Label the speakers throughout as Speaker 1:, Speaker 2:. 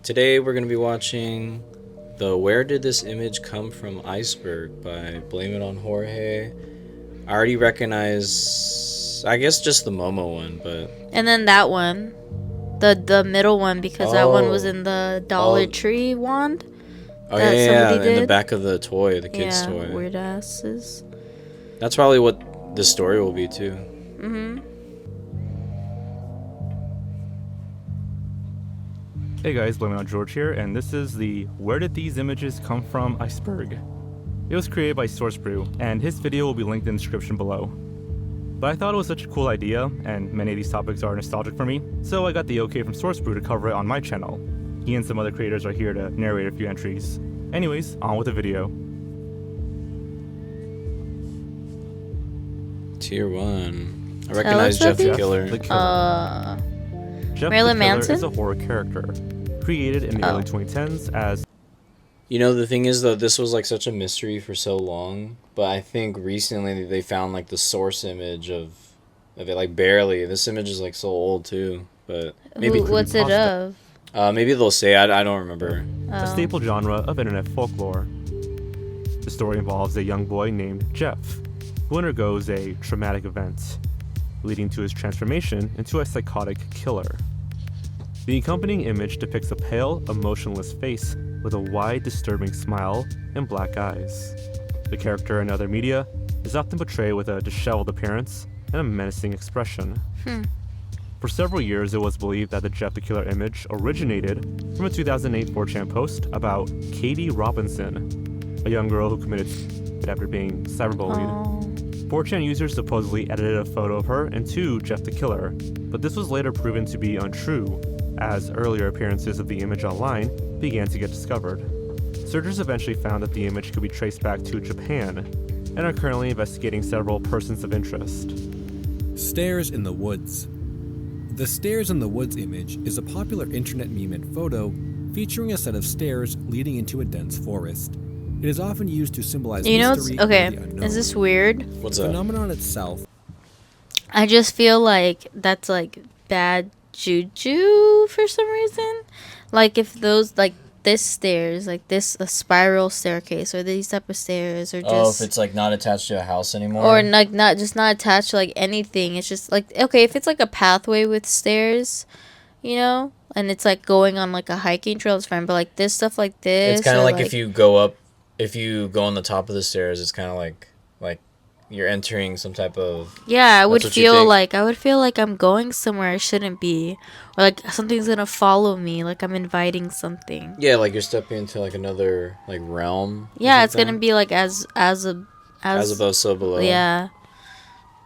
Speaker 1: Today we're going to be watching the Where Did This Image Come From Iceberg by Blame It on Jorge. I already recognize, I guess, just the Momo one, but...
Speaker 2: And then that one. The middle one, because that one was in the Dollar Tree wand.
Speaker 1: Oh, yeah, in the back of the toy, the kid's toy.
Speaker 2: Weird asses.
Speaker 1: That's probably what the story will be, too.
Speaker 2: Mm-hmm.
Speaker 3: Hey guys, blameitonjorge here, and this is the Where Did These Images Come From Iceberg. It was created by SourceBrew, and his video will be linked in the description below. But I thought it was such a cool idea, and many of these topics are nostalgic for me, so I got the okay from SourceBrew to cover it on my channel. He and some other creators are here to narrate a few entries. Anyways, on with the video.
Speaker 1: Tier 1. I recognize Jeff the Killer.
Speaker 3: Jeff
Speaker 2: Marilyn
Speaker 3: the Killer
Speaker 2: Manson?
Speaker 3: is a horror character, created in the early 2010s as...
Speaker 1: You know, the thing is, though, this was like such a mystery for so long, but I think recently they found like the source image of it, like barely. This image is like so old too, but maybe...
Speaker 2: What's it of?
Speaker 1: Maybe they'll say, I don't remember.
Speaker 3: A staple genre of internet folklore. The story involves a young boy named Jeff, who undergoes a traumatic event, leading to his transformation into a psychotic killer. The accompanying image depicts a pale, emotionless face with a wide, disturbing smile and black eyes. The character in other media is often portrayed with a disheveled appearance and a menacing expression. For several years, it was believed that the Jeff the Killer image originated from a 2008 4chan post about Katie Robinson, a young girl who committed suicide after being cyberbullied. 4chan users supposedly edited a photo of her into Jeff the Killer, but this was later proven to be untrue, as earlier appearances of the image online began to get discovered. Searchers eventually found that the image could be traced back to Japan, and are currently investigating several persons of interest.
Speaker 4: Stairs in the Woods. The Stairs in the Woods image is a popular internet meme and photo featuring a set of stairs leading into a dense forest. It is often used to symbolize mystery or the unknown.
Speaker 2: Is this weird?
Speaker 1: What's
Speaker 4: the
Speaker 1: that?
Speaker 4: phenomenon itself.
Speaker 2: I just feel like that's like bad juju for some reason. Like if those, like this stairs, like this, a spiral staircase, or these type of stairs, or just...
Speaker 1: if it's like not attached to a house anymore?
Speaker 2: Or like not attached to like anything. It's just like, okay, if it's like a pathway with stairs, you know, and it's like going on like a hiking trail, it's fine. But like this stuff like this,
Speaker 1: It's kind of like,
Speaker 2: like
Speaker 1: if you go on the top of the stairs, it's kind of like you're entering some type of...
Speaker 2: Yeah, I would
Speaker 1: what you
Speaker 2: feel
Speaker 1: think?
Speaker 2: like I'm going somewhere I shouldn't be, or like something's gonna follow me, like I'm inviting something.
Speaker 1: Yeah, like you're stepping into like another like realm.
Speaker 2: Yeah, it's gonna be like as
Speaker 1: above, so below.
Speaker 2: Yeah.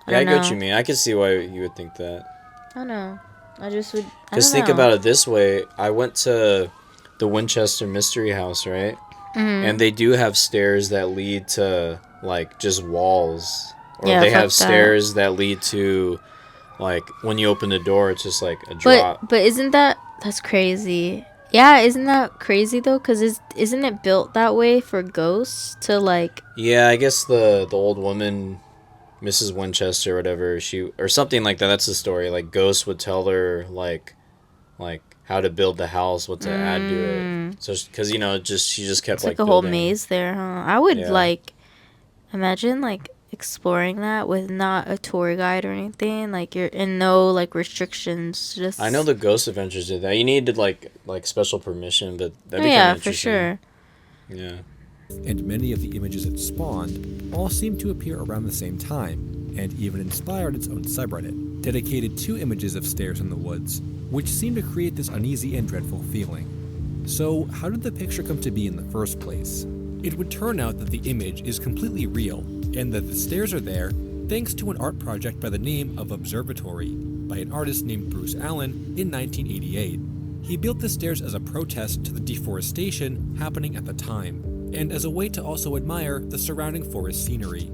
Speaker 1: I get what you mean. I can see why you would think that.
Speaker 2: I don't know. I just would.
Speaker 1: Because think about it this way: I went to the Winchester Mystery House, right? And they do have stairs that lead to like just walls, or they have stairs that lead to like when you open the door, it's just like a drop.
Speaker 2: But isn't that's crazy? Yeah, isn't that crazy though? Because isn't it built that way for ghosts to like?
Speaker 1: Yeah, I guess the old woman, Mrs. Winchester, or whatever, or something like that. That's the story. Like ghosts would tell her like how to build the house, what to add to it. So because she just kept
Speaker 2: It's
Speaker 1: like
Speaker 2: a whole
Speaker 1: building.
Speaker 2: maze there, huh? I would like imagine like exploring that with not a tour guide or anything. Like you're in no like restrictions. Just
Speaker 1: I know the Ghost Adventures did that. You needed like special permission, but that'd be kind of
Speaker 2: for sure.
Speaker 1: Yeah.
Speaker 4: And many of the images it spawned all seem to appear around the same time, and even inspired its own subreddit, dedicated to images of stairs in the woods, which seem to create this uneasy and dreadful feeling. So, how did the picture come to be in the first place? It would turn out that the image is completely real, and that the stairs are there thanks to an art project by the name of Observatory, by an artist named Bruce Allen in 1988. He built the stairs as a protest to the deforestation happening at the time, and as a way to also admire the surrounding forest scenery.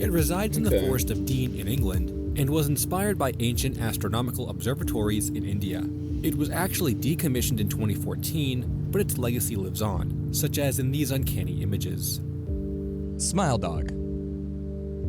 Speaker 4: It resides in the Forest of Dean in England, and was inspired by ancient astronomical observatories in India. It was actually decommissioned in 2014, but its legacy lives on, such as in these uncanny images.
Speaker 5: Smile Dog.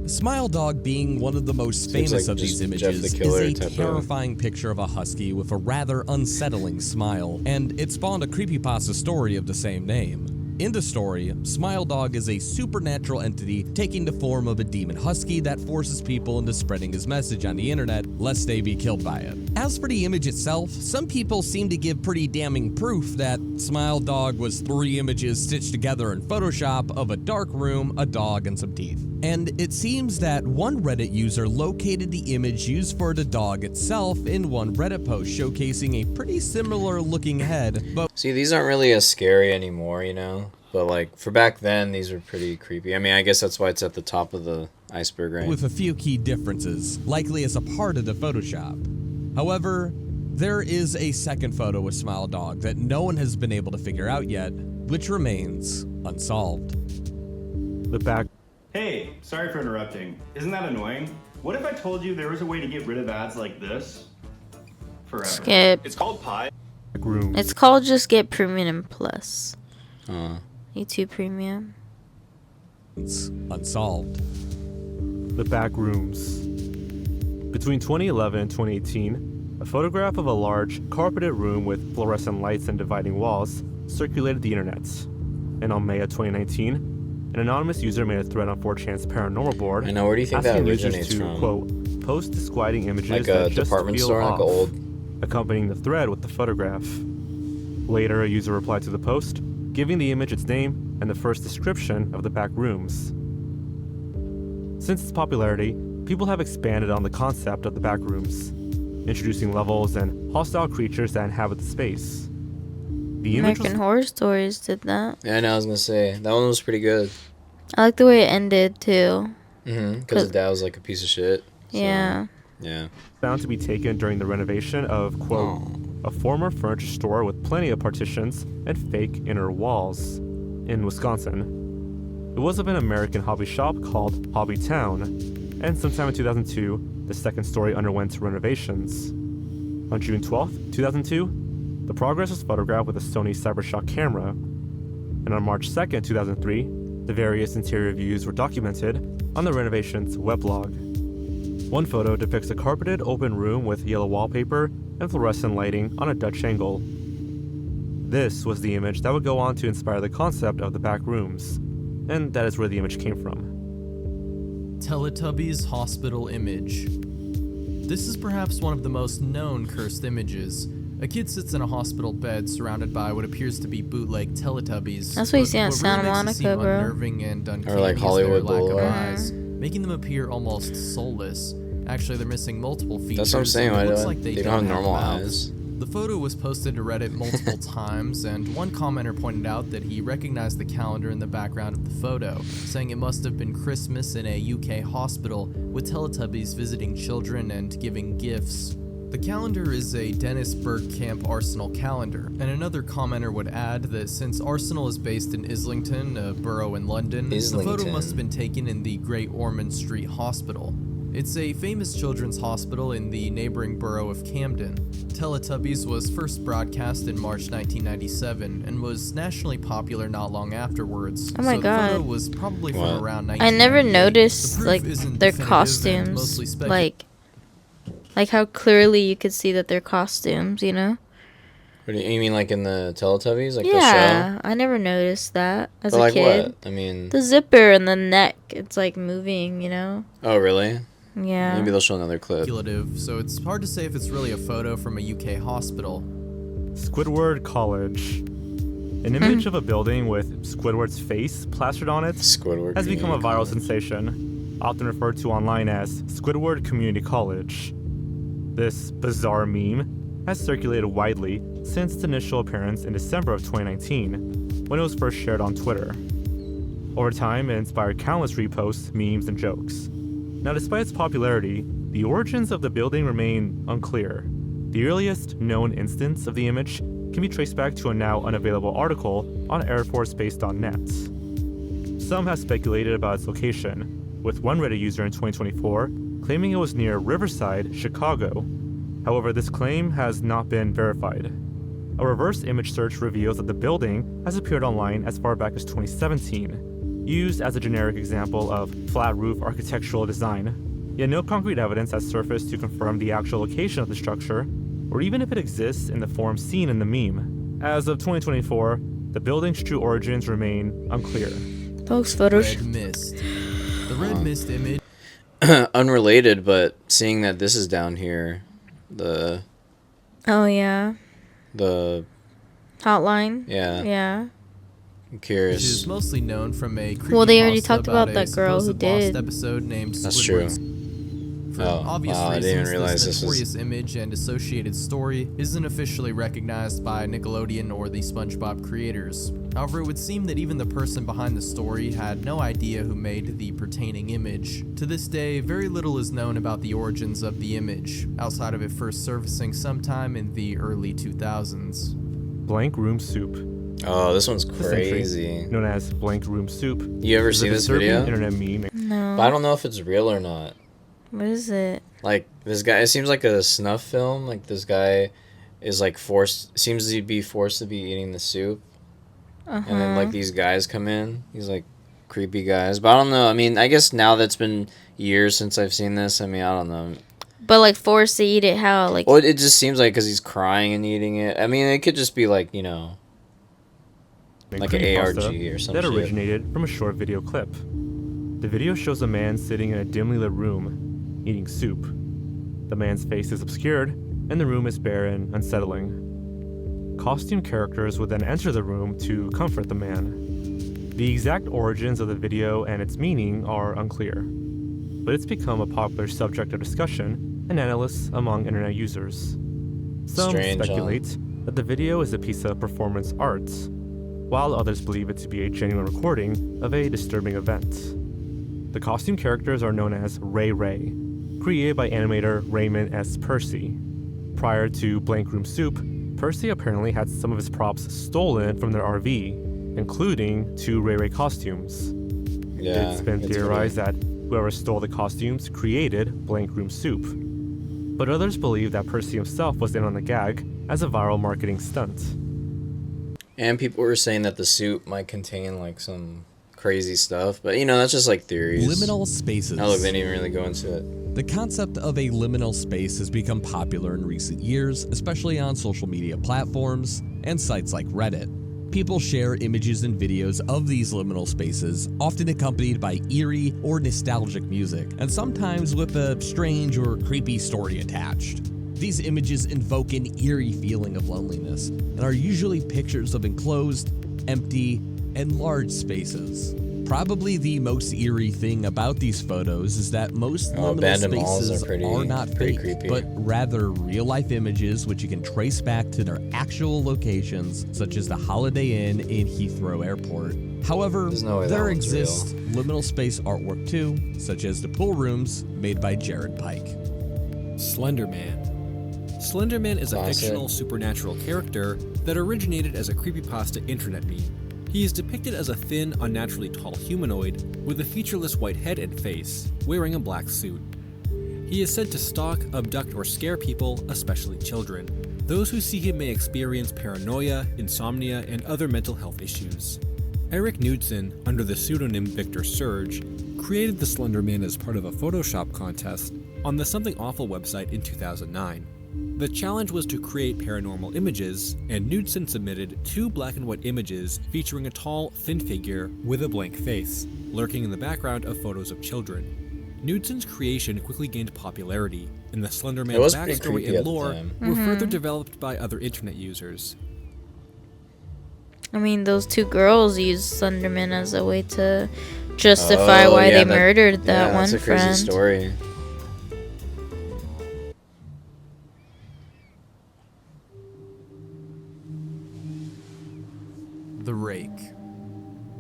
Speaker 5: Smile Dog, being one of the most
Speaker 1: Seems
Speaker 5: famous
Speaker 1: like
Speaker 5: of these
Speaker 1: just Jeff
Speaker 5: images,
Speaker 1: the Killer
Speaker 5: is a
Speaker 1: type of-
Speaker 5: terrifying picture of a husky with a rather unsettling smile, and it spawned a creepypasta story of the same name. In the story, Smile Dog is a supernatural entity taking the form of a demon husky that forces people into spreading his message on the internet lest they be killed by it. As for the image itself, some people seem to give pretty damning proof that Smile Dog was 3 images stitched together in Photoshop of a dark room, a dog, and some teeth. And it seems that one Reddit user located the image used for the dog itself in one Reddit post showcasing a pretty similar looking head, but
Speaker 1: See, these aren't really as scary anymore, you know? But, like, for back then, these were pretty creepy. I mean, I guess that's why it's at the top of the iceberg, right?
Speaker 5: with a few key differences, likely as a part of the Photoshop. However, there is a second photo with Smile Dog that no one has been able to figure out yet, which remains unsolved.
Speaker 3: The back
Speaker 6: Hey, sorry for interrupting. Isn't that annoying? What if I told you there was a way to get rid of ads like this? Forever.
Speaker 2: Skip.
Speaker 6: It's called Pi.
Speaker 3: rooms.
Speaker 2: It's called just get Premium Plus.
Speaker 1: Uh,
Speaker 2: YouTube Premium.
Speaker 5: It's unsolved.
Speaker 3: The back rooms. Between 2011 and 2018, a photograph of a large, carpeted room with fluorescent lights and dividing walls circulated the internet. And on May of 2019, an anonymous user made a thread on 4chan's paranormal board
Speaker 1: I know, where do you think that
Speaker 3: asking users
Speaker 1: originates
Speaker 3: to,
Speaker 1: from?
Speaker 3: quote, post disquieting images
Speaker 1: Like
Speaker 3: that
Speaker 1: a
Speaker 3: just
Speaker 1: department
Speaker 3: feel
Speaker 1: store,
Speaker 3: off,
Speaker 1: like a old...
Speaker 3: accompanying the thread with the photograph. Later, a user replied to the post, giving the image its name and the first description of the back rooms. Since its popularity, people have expanded on the concept of the back rooms, introducing levels and hostile creatures that inhabit the space. The image
Speaker 2: American
Speaker 3: was
Speaker 2: Horror Stories did that.
Speaker 1: Yeah, I know, I was gonna say. That one was pretty good.
Speaker 2: I like the way it ended too.
Speaker 1: Because the dad was like a piece of shit. So,
Speaker 2: Yeah.
Speaker 1: Yeah.
Speaker 3: found to be taken during the renovation of, quote, a former furniture store with plenty of partitions and fake inner walls in Wisconsin. It was of an American hobby shop called Hobby Town, and sometime in 2002, the second story underwent renovations. On June 12, 2002, the progress was photographed with a Sony CyberShot camera, and on March 2, 2003, the various interior views were documented on the renovation's weblog. One photo depicts a carpeted open room with yellow wallpaper and fluorescent lighting on a Dutch angle. This was the image that would go on to inspire the concept of the back rooms, and that is where the image came from.
Speaker 7: Teletubbies Hospital Image. This is perhaps one of the most known cursed images. A kid sits in a hospital bed surrounded by what appears to be bootleg Teletubbies.
Speaker 2: That's what you see on
Speaker 7: really
Speaker 2: Santa
Speaker 7: makes it seem
Speaker 2: Monica, bro.
Speaker 7: unnerving and uncanny
Speaker 1: like
Speaker 7: is their
Speaker 1: Hollywood
Speaker 7: lack of
Speaker 1: Boulevard.
Speaker 7: eyes, making them appear almost soulless. Actually, they're missing multiple features.
Speaker 1: That's what I'm saying.
Speaker 7: and
Speaker 1: Why
Speaker 7: it looks
Speaker 1: do
Speaker 7: like
Speaker 1: they don't have normal
Speaker 7: mouths.
Speaker 1: eyes?
Speaker 7: The photo was posted to Reddit multiple times, and one commenter pointed out that he recognized the calendar in the background of the photo, saying it must have been Christmas in a UK hospital, with Teletubbies visiting children and giving gifts. The calendar is a Dennis Bergkamp Arsenal calendar, and another commenter would add that since Arsenal is based in Islington, a borough in London, the photo
Speaker 1: Islington.
Speaker 7: must have been taken in the Great Ormond Street Hospital. It's a famous children's hospital in the neighboring borough of Camden. Teletubbies was first broadcast in March 1997 and was nationally popular not long afterwards.
Speaker 2: Oh my
Speaker 7: so
Speaker 2: God.
Speaker 7: The photo was probably
Speaker 1: What?
Speaker 7: from around
Speaker 2: I never
Speaker 7: 1998.
Speaker 2: noticed
Speaker 7: The proof
Speaker 2: like
Speaker 7: isn't
Speaker 2: their
Speaker 7: definitive and
Speaker 2: costumes,
Speaker 7: mostly speculative.
Speaker 2: like how clearly you could see that they're costumes, you know?
Speaker 1: What do you mean, like in the Teletubbies? Like the
Speaker 2: Yeah,
Speaker 1: show?
Speaker 2: I never noticed that as
Speaker 1: But
Speaker 2: a
Speaker 1: like
Speaker 2: kid.
Speaker 1: what? I mean...
Speaker 2: The zipper and the neck, it's like moving, you know?
Speaker 1: Oh, really?
Speaker 2: Yeah.
Speaker 1: Maybe they'll show another clip.
Speaker 7: Speculative, so it's hard to say if it's really a photo from a UK hospital.
Speaker 3: Squidward College. An image of a building with Squidward's face plastered on it
Speaker 1: Squidward
Speaker 3: has become a
Speaker 1: Community
Speaker 3: viral
Speaker 1: College.
Speaker 3: sensation, often referred to online as Squidward Community College. This bizarre meme has circulated widely since its initial appearance in December of 2019, when it was first shared on Twitter. Over time, it inspired countless reposts, memes, and jokes. Now, despite its popularity, the origins of the building remain unclear. The earliest known instance of the image can be traced back to a now unavailable article on airforcebase.net. Some have speculated about its location, with one Reddit user in 2024 claiming it was near Riverside, Chicago. However, this claim has not been verified. A reverse image search reveals that the building has appeared online as far back as 2017. used as a generic example of flat roof architectural design, yet no concrete evidence has surfaced to confirm the actual location of the structure, or even if it exists in the form seen in the meme. As of 2024, the building's true origins remain unclear.
Speaker 2: Those photos.
Speaker 7: Red mist. The red mist image.
Speaker 1: Unrelated, but seeing that this is down here, the
Speaker 2: hotline. Yeah.
Speaker 1: I'm curious.
Speaker 7: Which is mostly known from a creepypasta
Speaker 2: Well, they already talked about
Speaker 7: a
Speaker 2: that girl who
Speaker 7: supposed lost
Speaker 2: did.
Speaker 7: episode named
Speaker 1: That's true.
Speaker 7: Squidward's. For
Speaker 1: Oh,
Speaker 7: obvious
Speaker 1: wow, I
Speaker 7: reasons,
Speaker 1: didn't even realize
Speaker 7: this
Speaker 1: this was-
Speaker 7: notorious image and associated story isn't officially recognized by Nickelodeon or the SpongeBob creators. However, it would seem that even the person behind the story had no idea who made the pertaining image. To this day, very little is known about the origins of the image, outside of it first surfacing sometime in the early 2000s.
Speaker 3: Blank Room Soup.
Speaker 1: Oh, this one's
Speaker 3: This entry,
Speaker 1: crazy.
Speaker 3: known as Blank Room Soup,
Speaker 1: You ever
Speaker 3: is a
Speaker 1: seen this
Speaker 3: disturbing
Speaker 1: video?
Speaker 3: internet meme.
Speaker 2: No.
Speaker 1: But I don't know if it's real or not.
Speaker 2: What is it?
Speaker 1: Like, this guy, it seems like a snuff film. Like, this guy is like seems to be forced to be eating the soup. And then, like, these guys come in. These, like, creepy guys. But I don't know. I mean, I guess now that's been years since I've seen this. I mean, I don't know.
Speaker 2: But like forced to eat it how? Like
Speaker 1: Well, it just seems like because he's crying and eating it. I mean, it could just be like, you know, like an ARG or some
Speaker 3: that
Speaker 1: shit.
Speaker 3: originated from a short video clip. The video shows a man sitting in a dimly lit room, eating soup. The man's face is obscured, and the room is bare and unsettling. Costume characters would then enter the room to comfort the man. The exact origins of the video and its meaning are unclear, but it's become a popular subject of discussion and analysis among internet users. Some
Speaker 1: Strange, huh?
Speaker 3: speculate that the video is a piece of performance art, while others believe it to be a genuine recording of a disturbing event. The costume characters are known as Ray Ray, created by animator Raymond S. Percy. Prior to Blank Room Soup, Percy apparently had some of his props stolen from their RV, including 2 Ray Ray costumes.
Speaker 1: Yeah,
Speaker 3: It's been theorized that whoever stole the costumes created Blank Room Soup. But others believe that Percy himself was in on the gag as a viral marketing stunt.
Speaker 1: And people were saying that the soup might contain like some crazy stuff, but you know, that's just like theories.
Speaker 5: Liminal spaces.
Speaker 1: Oh, look, they didn't even really go into it.
Speaker 5: The concept of a liminal space has become popular in recent years, especially on social media platforms and sites like Reddit. People share images and videos of these liminal spaces, often accompanied by eerie or nostalgic music, and sometimes with a strange or creepy story attached. These images invoke an eerie feeling of loneliness and are usually pictures of enclosed, empty, and large spaces. Probably the most eerie thing about these photos is that most liminal
Speaker 1: abandoned malls
Speaker 5: spaces
Speaker 1: are
Speaker 5: not
Speaker 1: pretty
Speaker 5: fake,
Speaker 1: creepy.
Speaker 5: but rather real-life images which you can trace back to their actual locations, such as the Holiday Inn in Heathrow Airport. However,
Speaker 1: There's no way that
Speaker 5: there
Speaker 1: one's
Speaker 5: exists liminal space artwork too, such as the pool rooms made by Jared Pike.
Speaker 4: Slenderman. Slenderman is a
Speaker 1: Classic.
Speaker 4: fictional supernatural character that originated as a creepypasta internet meme. He is depicted as a thin, unnaturally tall humanoid with a featureless white head and face, wearing a black suit. He is said to stalk, abduct, or scare people, especially children. Those who see him may experience paranoia, insomnia, and other mental health issues. Eric Knudsen, under the pseudonym Victor Surge, created the Slenderman as part of a Photoshop contest on the Something Awful website in 2009. The challenge was to create paranormal images, and Knudsen submitted 2 black and white images featuring a tall, thin figure with a blank face, lurking in the background of photos of children. Knudsen's creation quickly gained popularity, and the
Speaker 1: It
Speaker 4: Slenderman
Speaker 1: was pretty
Speaker 4: backstory
Speaker 1: creepy at
Speaker 4: and
Speaker 1: the
Speaker 4: lore
Speaker 1: time.
Speaker 4: were further developed by other internet users.
Speaker 2: I mean, those 2 girls used Slenderman as a way to justify
Speaker 1: Oh,
Speaker 2: why
Speaker 1: yeah,
Speaker 2: they murdered that
Speaker 1: yeah,
Speaker 2: one
Speaker 1: that's a crazy
Speaker 2: friend.
Speaker 1: story.
Speaker 7: The Rake.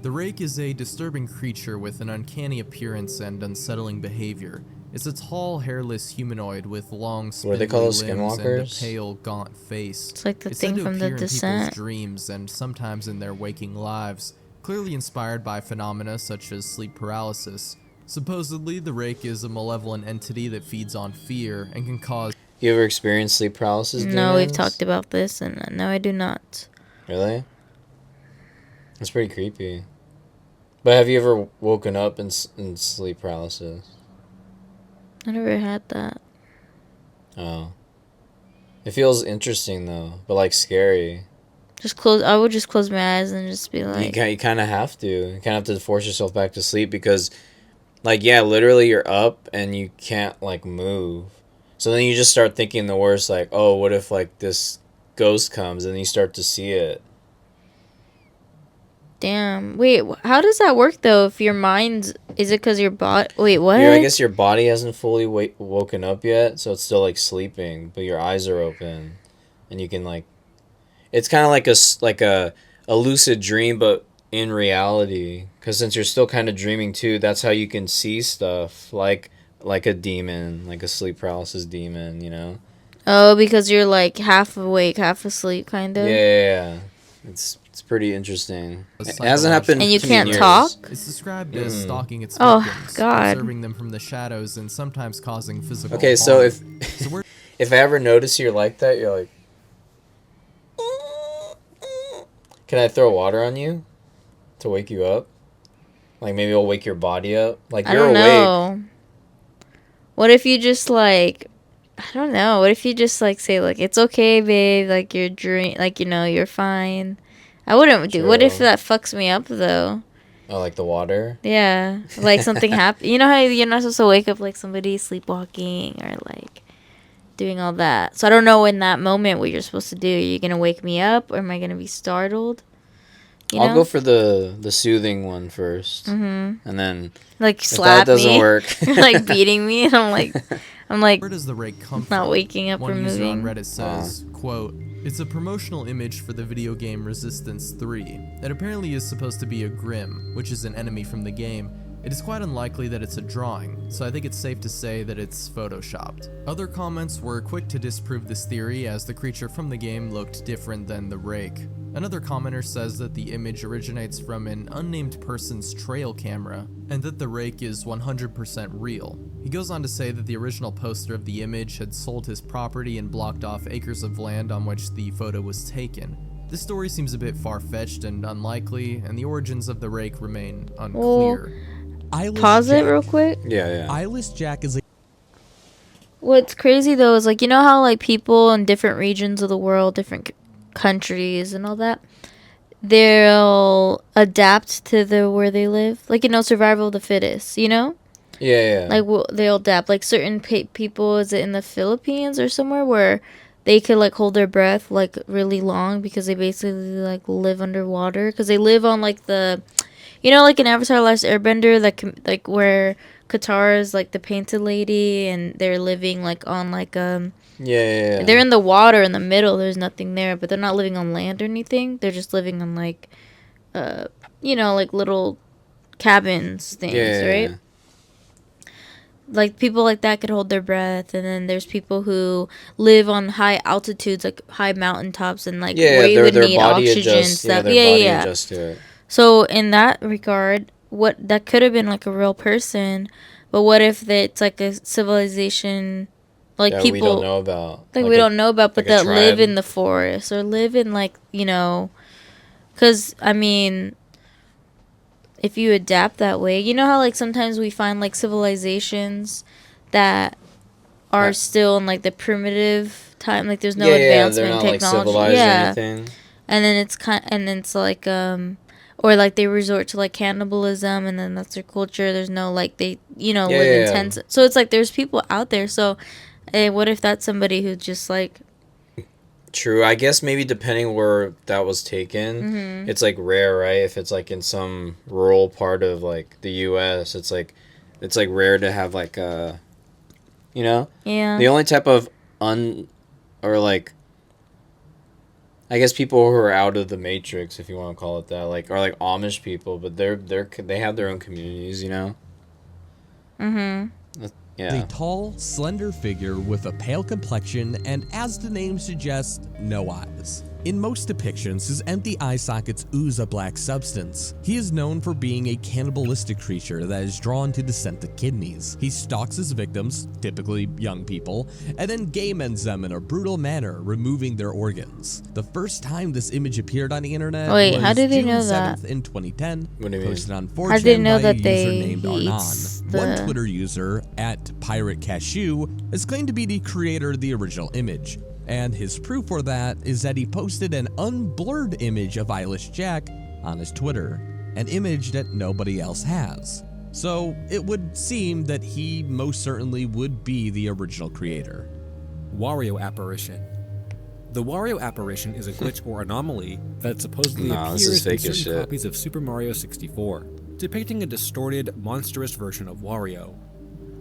Speaker 7: The Rake is a disturbing creature with an uncanny appearance and unsettling behavior. It's a tall, hairless humanoid with long,
Speaker 1: What do they
Speaker 7: spindly
Speaker 1: call those,
Speaker 7: limbs and a
Speaker 1: skinwalkers?
Speaker 7: pale, gaunt face.
Speaker 2: It's like the
Speaker 7: It's
Speaker 2: thing
Speaker 7: said to
Speaker 2: from The
Speaker 7: appear in
Speaker 2: Descent.
Speaker 7: people's dreams and sometimes in their waking lives, clearly inspired by phenomena such as sleep paralysis. Supposedly, the Rake is a malevolent entity that feeds on fear and can cause
Speaker 1: You ever experienced sleep paralysis?
Speaker 2: No, we've
Speaker 1: demons?
Speaker 2: talked about this, and no, I do not.
Speaker 1: Really? That's pretty creepy. But have you ever woken up in sleep paralysis?
Speaker 2: I never had that.
Speaker 1: Oh. It feels interesting though, but like scary.
Speaker 2: I would just close my eyes and just be like,
Speaker 1: You kind of have to. You kind of have to force yourself back to sleep because, like, yeah, literally you're up and you can't like move. So then you just start thinking the worst, like, oh, what if like this ghost comes, and you start to see it.
Speaker 2: damn. Wait, how does that work though? If your mind, is it because your body? Wait, what?
Speaker 1: I guess your body hasn't fully woken up yet, so it's still like sleeping, but your eyes are open, and you can like. It's kind of like a lucid dream, but in reality, because since you're still kind of dreaming too, that's how you can see stuff like a demon, like a sleep paralysis demon, you know.
Speaker 2: Oh, because you're like half awake, half asleep, kind of.
Speaker 1: Yeah. It's pretty interesting. It hasn't happened.
Speaker 2: And you
Speaker 1: to me in
Speaker 2: can't
Speaker 1: years.
Speaker 2: talk?
Speaker 7: It's described as stalking its
Speaker 2: Oh,
Speaker 7: victims,
Speaker 2: God.
Speaker 7: observing them from the shadows, and sometimes causing physical
Speaker 1: Okay,
Speaker 7: harm.
Speaker 1: so if
Speaker 7: So where-
Speaker 1: if I ever notice you're like that, you're like, can I throw water on you to wake you up? Like maybe it'll wake your body up. Like
Speaker 2: I
Speaker 1: you're
Speaker 2: don't
Speaker 1: awake.
Speaker 2: know. What if you just like, I don't know. What if you just like say like, it's okay, babe. Like you're like, you know, you're fine. I wouldn't do. What if
Speaker 1: True.
Speaker 2: that fucks me up though?
Speaker 1: Oh, like the water.
Speaker 2: Yeah, like something happened. You know how you're not supposed to wake up like somebody sleepwalking or like doing all that. So I don't know in that moment what you're supposed to do. Are you gonna wake me up or am I gonna be startled?
Speaker 1: I'll go for the soothing one first, and then
Speaker 2: like
Speaker 1: if
Speaker 2: slap
Speaker 1: that doesn't
Speaker 2: me,
Speaker 1: work,
Speaker 2: like beating me, and I'm like
Speaker 7: Where does the rake come
Speaker 2: not
Speaker 7: from?
Speaker 2: waking up or
Speaker 7: One user on
Speaker 2: moving.
Speaker 7: Reddit says, quote, "It's a promotional image for the video game Resistance 3 that apparently is supposed to be a Grim, which is an enemy from the game. It is quite unlikely that it's a drawing, so I think it's safe to say that it's photoshopped." Other comments were quick to disprove this theory, as the creature from the game looked different than the rake. Another commenter says that the image originates from an unnamed person's trail camera, and that the rake is 100% real. He goes on to say that the original poster of the image had sold his property and blocked off acres of land on which the photo was taken. This story seems a bit far-fetched and unlikely, and the origins of the rake remain unclear.
Speaker 2: Pause it real quick.
Speaker 1: yeah.
Speaker 5: Eyeless Jack is a
Speaker 2: What's crazy though is like, you know how like people in different regions of the world, different countries and all that, they'll adapt to where they live, like, you know, survival of the fittest, you know.
Speaker 1: Yeah.
Speaker 2: Like they'll adapt, like certain people, is it in the Philippines or somewhere, where they could like hold their breath like really long because they basically like live underwater because they live on like the, you know, like in Avatar: Last Airbender, like where Qatar is like the painted lady and they're living like on like
Speaker 1: Yeah.
Speaker 2: they're in the water in the middle, there's nothing there, but they're not living on land or anything, they're just living on like you know, like little cabins things, right? Like people like that could hold their breath, and then there's people who live on high altitudes, like high mountaintops, and like where you would need oxygen and stuff. Yeah.
Speaker 1: Adjusts to it.
Speaker 2: So in that regard, what that could have been like a real person, but what if it's like a civilization, like
Speaker 1: that
Speaker 2: people
Speaker 1: we don't know about,
Speaker 2: like we don't know about, but
Speaker 1: like
Speaker 2: that live in the forest or live in like, you know, because I mean, if you adapt that way, you know how like sometimes we find like civilizations that are still in like the primitive time, like there's no advancement in technology.
Speaker 1: Like civilized or anything.
Speaker 2: And then it's like or like they resort to like cannibalism, and then that's their culture. There's no like they, you know, live in tents. So it's like there's people out there. So what if that's somebody who just like.
Speaker 1: True. I guess maybe depending where that was taken, it's like rare, right? If it's like in some rural part of like the U.S., it's like rare to have like a, you know, the only type of or like, I guess people who are out of the matrix, if you want to call it that, like, are like Amish people, but they have their own communities, you know. Yeah.
Speaker 5: A tall, slender figure with a pale complexion and, as the name suggests, no eyes. In most depictions, his empty eye sockets ooze a black substance. He is known for being a cannibalistic creature that is drawn to the scent of kidneys. He stalks his victims, typically young people, and then game-ends them in a brutal manner, removing their organs. The first time this image appeared on the internet
Speaker 2: Wait,
Speaker 5: was
Speaker 2: how did he
Speaker 5: June
Speaker 2: know
Speaker 5: 7th
Speaker 2: that?
Speaker 5: in 2010,
Speaker 1: What do you mean?
Speaker 5: posted on
Speaker 2: How did he
Speaker 5: 4chan
Speaker 2: know
Speaker 5: by
Speaker 2: that
Speaker 5: a
Speaker 2: they
Speaker 5: user named
Speaker 2: he eats
Speaker 5: Arnon.
Speaker 2: the-
Speaker 5: One Twitter user, @PirateCashew, is claimed to be the creator of the original image. And his proof for that is that he posted an unblurred image of Eyeless Jack on his Twitter, an image that nobody else has. So it would seem that he most certainly would be the original creator.
Speaker 4: Wario Apparition. The Wario Apparition is a glitch or anomaly that supposedly
Speaker 1: Nah, this is
Speaker 4: appears in
Speaker 1: fake as
Speaker 4: certain
Speaker 1: shit.
Speaker 4: copies of Super Mario 64, depicting a distorted, monstrous version of Wario.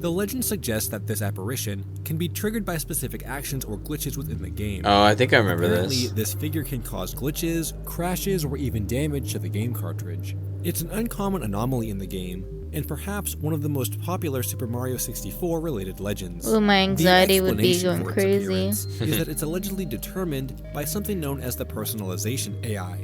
Speaker 4: The legend suggests that this apparition can be triggered by specific actions or glitches within the game.
Speaker 1: Oh, I think I remember
Speaker 4: Apparently,
Speaker 1: this.
Speaker 4: this figure can cause glitches, crashes, or even damage to the game cartridge. It's an uncommon anomaly in the game, and perhaps one of the most popular Super Mario 64 related legends.
Speaker 2: Ooh, my anxiety
Speaker 4: The
Speaker 2: would be
Speaker 4: explanation
Speaker 2: going
Speaker 4: for its
Speaker 2: crazy.
Speaker 4: appearance is that it's allegedly determined by something known as the personalization AI.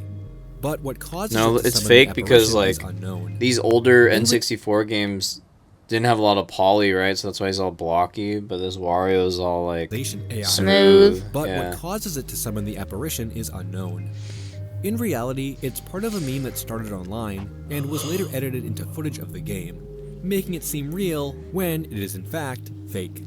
Speaker 4: But what causes
Speaker 1: No,
Speaker 4: it to
Speaker 1: it's
Speaker 4: summon
Speaker 1: fake
Speaker 4: the
Speaker 1: because,
Speaker 4: apparition
Speaker 1: like,
Speaker 4: is unknown.
Speaker 1: These older N64 games didn't have a lot of poly, right? So that's why he's all blocky. But this Wario's all like
Speaker 4: AI.
Speaker 2: Smooth.
Speaker 4: But
Speaker 1: Yeah.
Speaker 4: what causes it to summon the apparition is unknown. In reality, it's part of a meme that started online and was later edited into footage of the game, making it seem real when it is in fact fake.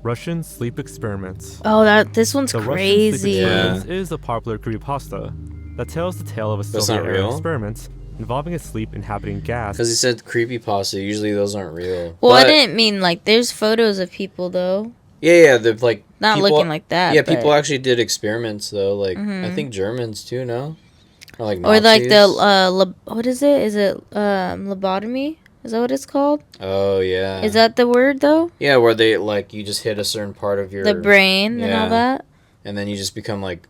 Speaker 3: Russian sleep experiments.
Speaker 2: Oh, this one's
Speaker 3: The Russian
Speaker 2: crazy.
Speaker 3: sleep
Speaker 1: Yeah.
Speaker 3: experiments is a popular creepypasta that tells the tale of a
Speaker 1: That's not
Speaker 3: Soviet-era
Speaker 1: real?
Speaker 3: experiment involving a sleep inhabiting gas.
Speaker 1: because he said creepypasta. Usually those aren't real.
Speaker 2: Well, I
Speaker 1: But-
Speaker 2: didn't mean like there's photos of people though.
Speaker 1: Yeah, they're like
Speaker 2: Not
Speaker 1: people-
Speaker 2: looking like that,
Speaker 1: Yeah,
Speaker 2: but-
Speaker 1: people actually did experiments though. Like I think Germans too. No, or like
Speaker 2: Or like the
Speaker 1: Nazis?
Speaker 2: what is it? Is it lobotomy? Is that what it's called?
Speaker 1: Oh yeah.
Speaker 2: Is that the word though?
Speaker 1: Yeah, where they like you just hit a certain part of your
Speaker 2: The brain and all
Speaker 1: yeah.
Speaker 2: that.
Speaker 1: and then you just become like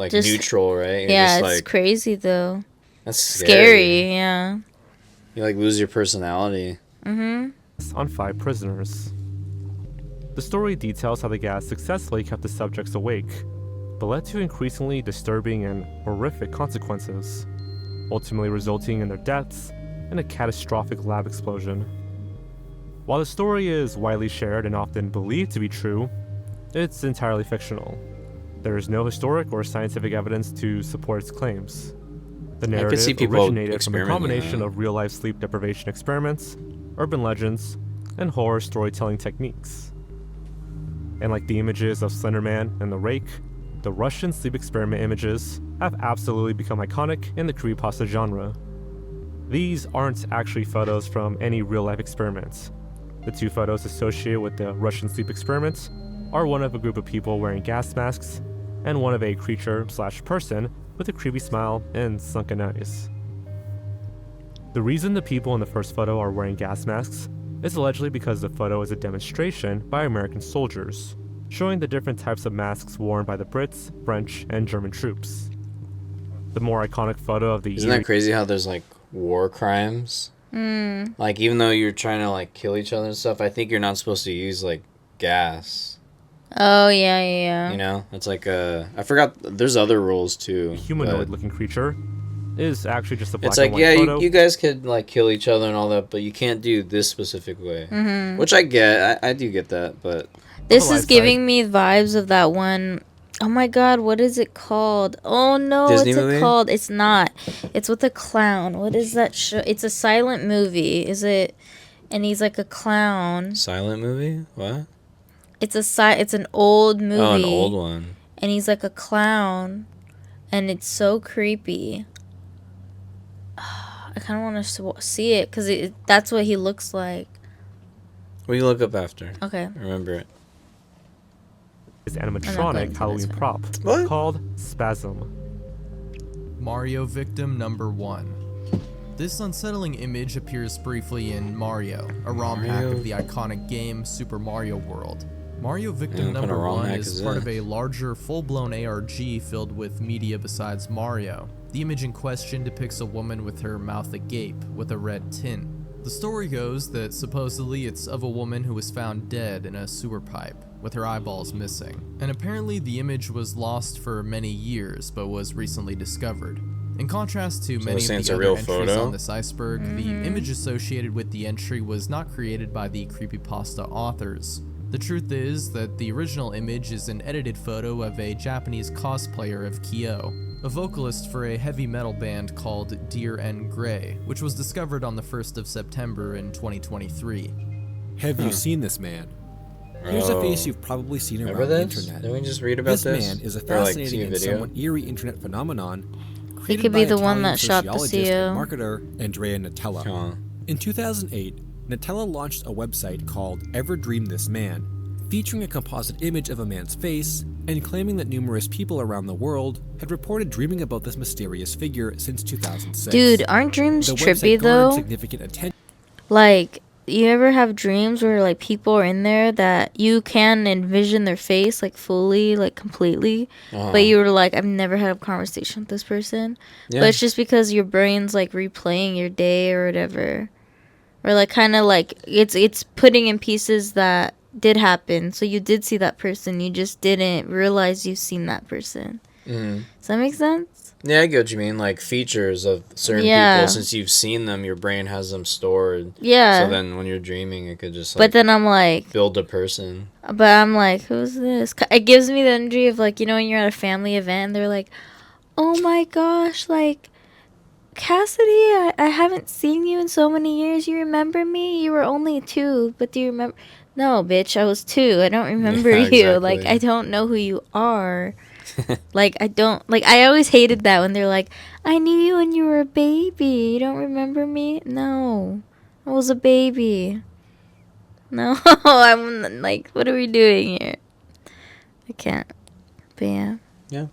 Speaker 2: Just-
Speaker 1: neutral, right? You're
Speaker 2: Yeah,
Speaker 1: just,
Speaker 2: it's
Speaker 1: like,
Speaker 2: crazy though.
Speaker 1: that's
Speaker 2: Scary. Yeah.
Speaker 1: You like lose your personality.
Speaker 2: Mhm.
Speaker 3: on 5 prisoners. The story details how the gas successfully kept the subjects awake, but led to increasingly disturbing and horrific consequences, ultimately resulting in their deaths and a catastrophic lab explosion. While the story is widely shared and often believed to be true, it's entirely fictional. There is no historic or scientific evidence to support its claims. The narrative
Speaker 1: see people
Speaker 3: originated from a
Speaker 1: experimenting on
Speaker 3: combination
Speaker 1: it.
Speaker 3: of real-life sleep deprivation experiments, urban legends, and horror storytelling techniques. And like the images of Slender Man and the Rake, the Russian sleep experiment images have absolutely become iconic in the creepypasta genre. These aren't actually photos from any real-life experiments. The 2 photos associated with the Russian sleep experiments are one of a group of people wearing gas masks and one of a creature/person with a creepy smile and sunken eyes. The reason the people in the first photo are wearing gas masks is allegedly because the photo is a demonstration by American soldiers, showing the different types of masks worn by the Brits, French, and German troops. The more iconic photo of the
Speaker 1: Isn't that crazy how there's like war crimes? Like even though you're trying to like kill each other and stuff, I think you're not supposed to use like gas.
Speaker 2: Oh yeah.
Speaker 1: You know, it's like I forgot. There's other rules too.
Speaker 3: humanoid-looking creature is actually just a black
Speaker 1: It's
Speaker 3: and
Speaker 1: like
Speaker 3: white
Speaker 1: yeah,
Speaker 3: photo.
Speaker 1: you guys could like kill each other and all that, but you can't do this specific way. Which I get. I do get that, but
Speaker 2: This
Speaker 3: Otherwise,
Speaker 2: is giving me vibes of that one. Oh my god, what is it called? Oh no,
Speaker 1: Disney
Speaker 2: what's
Speaker 1: movie?
Speaker 2: it called? It's not. It's with a clown. What is that show? It's a silent movie. Is it? And he's like a clown.
Speaker 1: silent movie. What?
Speaker 2: It's It's an old movie.
Speaker 1: Oh, an old one.
Speaker 2: And he's like a clown, and it's so creepy. I kind of want to see it because that's what he looks like.
Speaker 1: We can look up after.
Speaker 2: Okay.
Speaker 1: Remember it.
Speaker 3: is
Speaker 2: going
Speaker 3: animatronic
Speaker 2: to
Speaker 3: Halloween
Speaker 2: this
Speaker 3: prop
Speaker 1: What?
Speaker 3: called Spasm.
Speaker 7: Mario victim number 1. This unsettling image appears briefly in Mario, a ROM hack
Speaker 1: Mario?
Speaker 7: of the iconic game Super Mario World. Mario victim
Speaker 1: what kind of
Speaker 7: number
Speaker 1: ROM
Speaker 7: 1
Speaker 1: hack
Speaker 7: is
Speaker 1: is
Speaker 7: part
Speaker 1: that?
Speaker 7: of a larger full-blown ARG filled with media besides Mario. The image in question depicts a woman with her mouth agape with a red tint. The story goes that supposedly it's of a woman who was found dead in a sewer pipe, with her eyeballs missing. And apparently the image was lost for many years, but was recently discovered. In contrast to many of the other entries on this iceberg, the image associated with the entry was not created by the creepypasta authors. The truth is that the original image is an edited photo of a Japanese cosplayer of Kyo, a vocalist for a heavy metal band called Deer and Grey, which was discovered on the 1st of September in 2023.
Speaker 4: Have you seen this man? Here's a face you've probably seen around the internet.
Speaker 1: Didn't we just read about this?
Speaker 4: This man is a fascinating and somewhat eerie internet phenomenon
Speaker 2: He could be the one that shot the CEO.
Speaker 4: Marketer Andrea Nutella.
Speaker 1: Huh.
Speaker 4: In 2008, Nutella launched a website called Ever Dream This Man, featuring a composite image of a man's face and claiming that numerous people around the world had reported dreaming about this mysterious figure since 2006.
Speaker 2: Dude, aren't dreams
Speaker 4: the
Speaker 2: trippy
Speaker 4: website garnered
Speaker 2: though?
Speaker 4: significant attention.
Speaker 2: Like, you ever have dreams where like people are in there that you can envision their face like fully, like completely, but you were like, I've never had a conversation with this person.
Speaker 1: Yeah.
Speaker 2: But it's just because your brain's like replaying your day or whatever, or like kind of like it's putting in pieces that did happen. So you did see that person, you just didn't realize you've seen that person. Does that make sense?
Speaker 1: Yeah, I get what you mean. Like features of certain people, since you've seen them, your brain has them stored.
Speaker 2: Yeah.
Speaker 1: So then when you're dreaming, it could just like
Speaker 2: but then I'm like,
Speaker 1: build a person.
Speaker 2: but I'm like, who's this? It gives me the energy of like, you know, when you're at a family event and they're like, oh my gosh, like, Cassidy, I haven't seen you in so many years. You remember me? You were only 2, but do you remember? No, bitch, I was 2. I don't remember you.
Speaker 1: Exactly.
Speaker 2: Like, I don't know who you are. Like, I don't, like, I always hated that when they're like, I knew you when you were a baby. You don't remember me? No, I was a baby. No, I'm like, what are we doing here? I can't. But yeah.
Speaker 1: Yeah.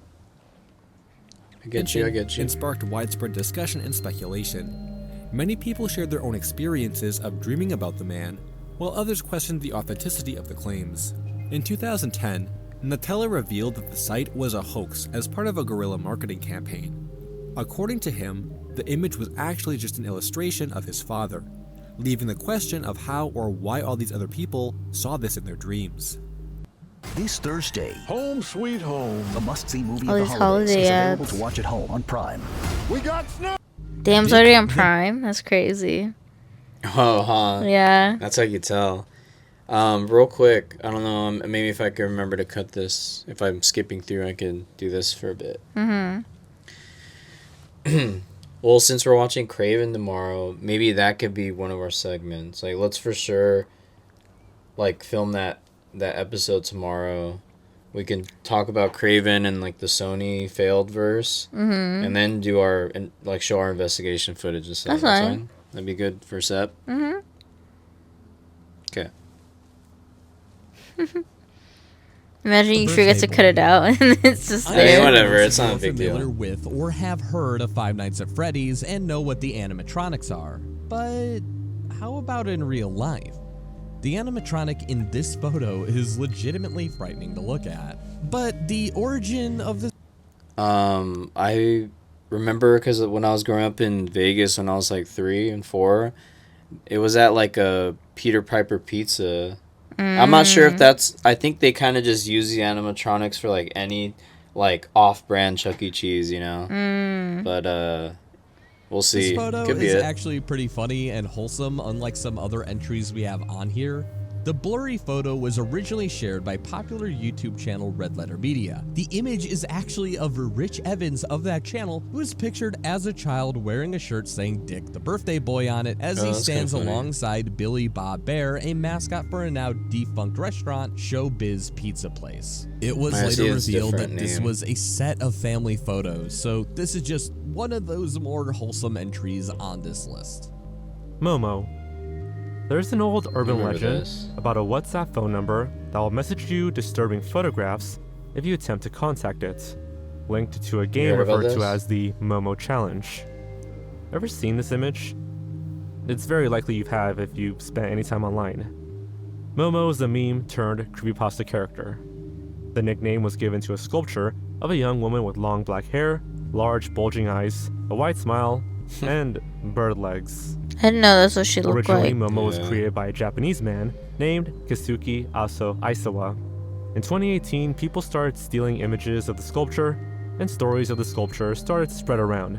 Speaker 1: I get you.
Speaker 4: And sparked widespread discussion and speculation. Many people shared their own experiences of dreaming about the man, while others questioned the authenticity of the claims. In 2010, Nutella revealed that the site was a hoax as part of a guerrilla marketing campaign. According to him, the image was actually just an illustration of his father, leaving the question of how or why all these other people saw this in their dreams.
Speaker 8: This Thursday,
Speaker 9: Home Sweet Home,
Speaker 8: a must-see movie
Speaker 2: All
Speaker 8: of the
Speaker 2: these
Speaker 8: holidays
Speaker 2: holiday
Speaker 8: is available
Speaker 2: ads.
Speaker 8: to watch at home on Prime.
Speaker 9: we got snow.
Speaker 2: Damn, it's already on Prime. That's crazy.
Speaker 1: Oh, huh.
Speaker 2: Yeah.
Speaker 1: That's how you tell. Real quick, I don't know, maybe if I can remember to cut this, if I'm skipping through, I can do this for a bit. Well, since we're watching Craven tomorrow, maybe that could be one of our segments. Like, let's for sure, like, film that episode tomorrow. We can talk about Craven and, like, the Sony failed verse, and then do our, like, show our investigation footage and stuff.
Speaker 2: That's fine.
Speaker 1: That'd be good for Sep. Okay.
Speaker 2: Imagine you forget to cut it out and it's just
Speaker 1: I mean,
Speaker 2: there.
Speaker 1: whatever, it's not a
Speaker 5: If you're
Speaker 1: big deal.
Speaker 5: familiar with or have heard of Five Nights at Freddy's and know what the animatronics are. But how about in real life? The animatronic in this photo is legitimately frightening to look at. But the origin of this...
Speaker 1: I remember because when I was growing up in Vegas when I was like 3 and 4, it was at like a Peter Piper Pizza. I'm not sure if that's... I think they kind of just use the animatronics for like any like off-brand Chuck E. Cheese, you know? But we'll see.
Speaker 5: This photo
Speaker 1: Could be
Speaker 5: is
Speaker 1: it.
Speaker 5: actually pretty funny and wholesome, unlike some other entries we have on here. The blurry photo was originally shared by popular YouTube channel Red Letter Media. The image is actually of Rich Evans of that channel, who is pictured as a child wearing a shirt saying Dick the Birthday Boy on it as he
Speaker 1: that's
Speaker 5: stands
Speaker 1: kinda funny.
Speaker 5: alongside Billy Bob Bear, a mascot for a now defunct restaurant, Showbiz Pizza Place. It was
Speaker 1: I see
Speaker 5: later
Speaker 1: it's
Speaker 5: revealed that
Speaker 1: different
Speaker 5: this
Speaker 1: name.
Speaker 5: was a set of family photos, so this is just one of those more wholesome entries on this list.
Speaker 3: Momo. There's an old urban
Speaker 1: Remember
Speaker 3: legend
Speaker 1: this.
Speaker 3: about a WhatsApp phone number that will message you disturbing photographs if you attempt to contact it, linked to a game
Speaker 1: heard about
Speaker 3: referred to
Speaker 1: this?
Speaker 3: as the Momo Challenge. Ever seen this image? It's very likely you have if you've spent any time online. Momo is a meme turned creepypasta character. The nickname was given to a sculpture of a young woman with long black hair, large bulging eyes, a wide smile, and bird legs.
Speaker 2: I didn't know that's what she looked
Speaker 3: Originally,
Speaker 2: like.
Speaker 3: Momo was created by a Japanese man named Kisuke Aisawa. In 2018, people started stealing images of the sculpture, and stories of the sculpture started to spread around.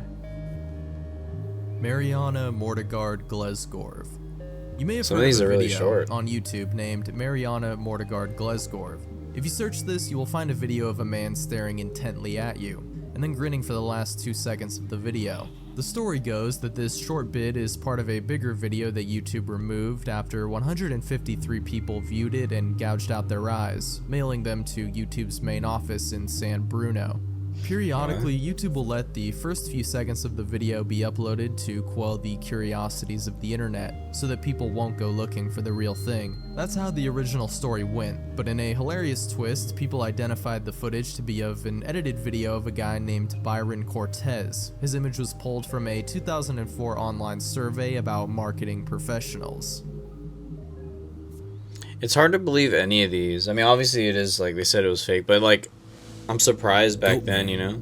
Speaker 7: Mariana Mortegard Glesgorv. You may have
Speaker 1: Some of
Speaker 7: heard
Speaker 1: these
Speaker 7: of a
Speaker 1: are really
Speaker 7: video
Speaker 1: short.
Speaker 7: on YouTube named Mariana Mortegard Glesgorv. If you search this, you will find a video of a man staring intently at you, and then grinning for the last 2 seconds of the video. The story goes that this short bit is part of a bigger video that YouTube removed after 153 people viewed it and gouged out their eyes, mailing them to YouTube's main office in San Bruno. Periodically, YouTube will let the first few seconds of the video be uploaded to quell the curiosities of the internet, so that people won't go looking for the real thing. That's how the original story went, but in a hilarious twist, people identified the footage to be of an edited video of a guy named Byron Cortez. His image was pulled from a 2004 online survey about marketing professionals.
Speaker 1: It's hard to believe any of these. I mean, obviously it is, like they said it was fake, but like, I'm surprised back then, you know?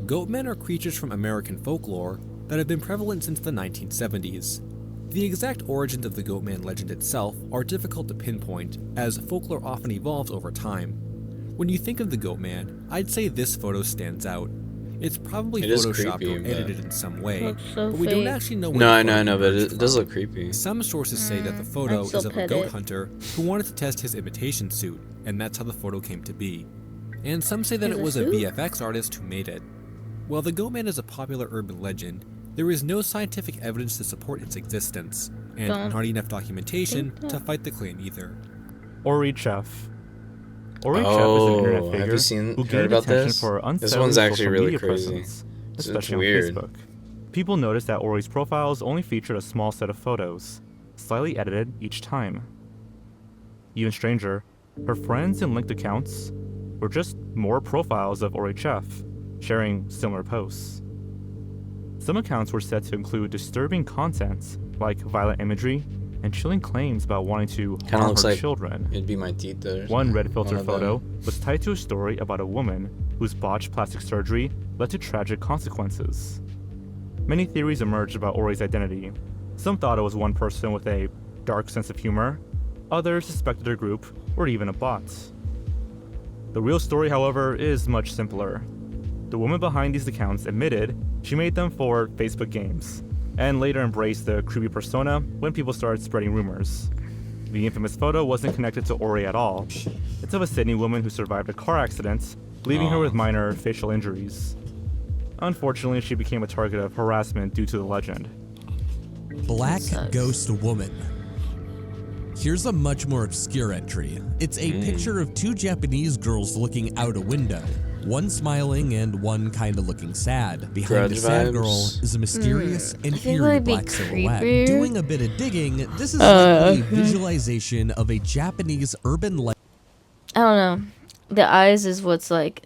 Speaker 4: Goatmen are creatures from American folklore that have been prevalent since the 1970s. The exact origins of the Goatman legend itself are difficult to pinpoint, as folklore often evolves over time. When you think of the Goatman, I'd say this photo stands out. It's probably photoshopped
Speaker 1: creepy,
Speaker 4: or edited in some way,
Speaker 2: Looks so
Speaker 4: but we don't
Speaker 2: fake.
Speaker 4: actually know where
Speaker 1: No, I
Speaker 4: the photo
Speaker 1: know, but
Speaker 4: emerged
Speaker 1: it does
Speaker 4: from.
Speaker 1: look creepy.
Speaker 4: Some sources say that the photo
Speaker 2: I'd still
Speaker 4: is of a
Speaker 2: pet
Speaker 4: goat
Speaker 2: it.
Speaker 4: hunter who wanted to test his imitation suit, and that's how the photo came to be. And some say that
Speaker 2: Is
Speaker 4: it
Speaker 2: it
Speaker 4: was a
Speaker 2: suit?
Speaker 4: VFX artist who made it. While the Goatman is a popular urban legend, there is no scientific evidence to support its existence, and
Speaker 2: Don't
Speaker 4: not enough documentation
Speaker 2: think that.
Speaker 4: to fight the claim either.
Speaker 3: Ori Chef. Ori Chef is an
Speaker 1: Oh,
Speaker 3: internet
Speaker 1: have
Speaker 3: figure
Speaker 1: you seen-
Speaker 3: who
Speaker 1: heard
Speaker 3: gained
Speaker 1: about
Speaker 3: attention
Speaker 1: this?
Speaker 3: for
Speaker 1: This
Speaker 3: unsettling
Speaker 1: one's actually
Speaker 3: social
Speaker 1: really
Speaker 3: media
Speaker 1: crazy.
Speaker 3: presence,
Speaker 1: It's
Speaker 3: especially
Speaker 1: weird.
Speaker 3: on Facebook. People noticed that Ori's profiles only featured a small set of photos, slightly edited each time. Even stranger, her friends and linked accounts were just more profiles of Ori Chef, sharing similar posts. Some accounts were said to include disturbing content like violent imagery and chilling claims about wanting to
Speaker 1: Kinda
Speaker 3: harm
Speaker 1: looks
Speaker 3: her
Speaker 1: like
Speaker 3: children.
Speaker 1: It'd be my teeth though.
Speaker 3: One red filter
Speaker 1: One of them.
Speaker 3: photo was tied to a story about a woman whose botched plastic surgery led to tragic consequences. Many theories emerged about Ori's identity. Some thought it was one person with a dark sense of humor, others suspected her group or even a bot. The real story, however, is much simpler. The woman behind these accounts admitted she made them for Facebook games, and later embraced the creepy persona when people started spreading rumors. The infamous photo wasn't connected to Ori at all. It's of a Sydney woman who survived a car accident, leaving her with minor facial injuries. Unfortunately, she became a target of harassment due to the legend.
Speaker 5: Black
Speaker 2: Sucks.
Speaker 5: Ghost Woman. Here's a much more obscure entry. It's a picture of two Japanese girls looking out a window. One smiling and one kinda looking sad. Behind the
Speaker 1: Grudge
Speaker 5: sad
Speaker 1: vibes?
Speaker 5: girl is a mysterious and
Speaker 2: I think
Speaker 5: eerie
Speaker 2: that'd be
Speaker 5: black silhouette.
Speaker 2: creepier.
Speaker 5: Doing a bit of digging, this is likely a visualization of a Japanese urban legend.
Speaker 2: I don't know. The eyes is what's like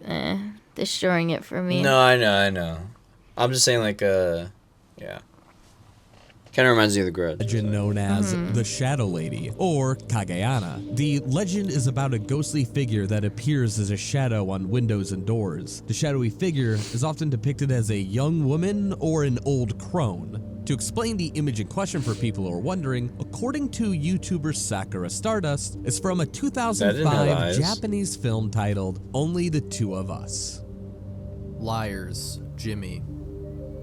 Speaker 2: destroying it for me.
Speaker 1: No, I know. I'm just saying, like, yeah. Kind of reminds me of The Grudge.
Speaker 5: Legend known as the Shadow Lady, or Kagayana. The legend is about a ghostly figure that appears as a shadow on windows and doors. The shadowy figure is often depicted as a young woman or an old crone. To explain the image in question for people who are wondering, according to YouTuber Sakura Stardust, it's from a
Speaker 1: That didn't have
Speaker 5: 2005
Speaker 1: eyes.
Speaker 5: Japanese film titled Only the Two of Us.
Speaker 7: Liars, Jimmy.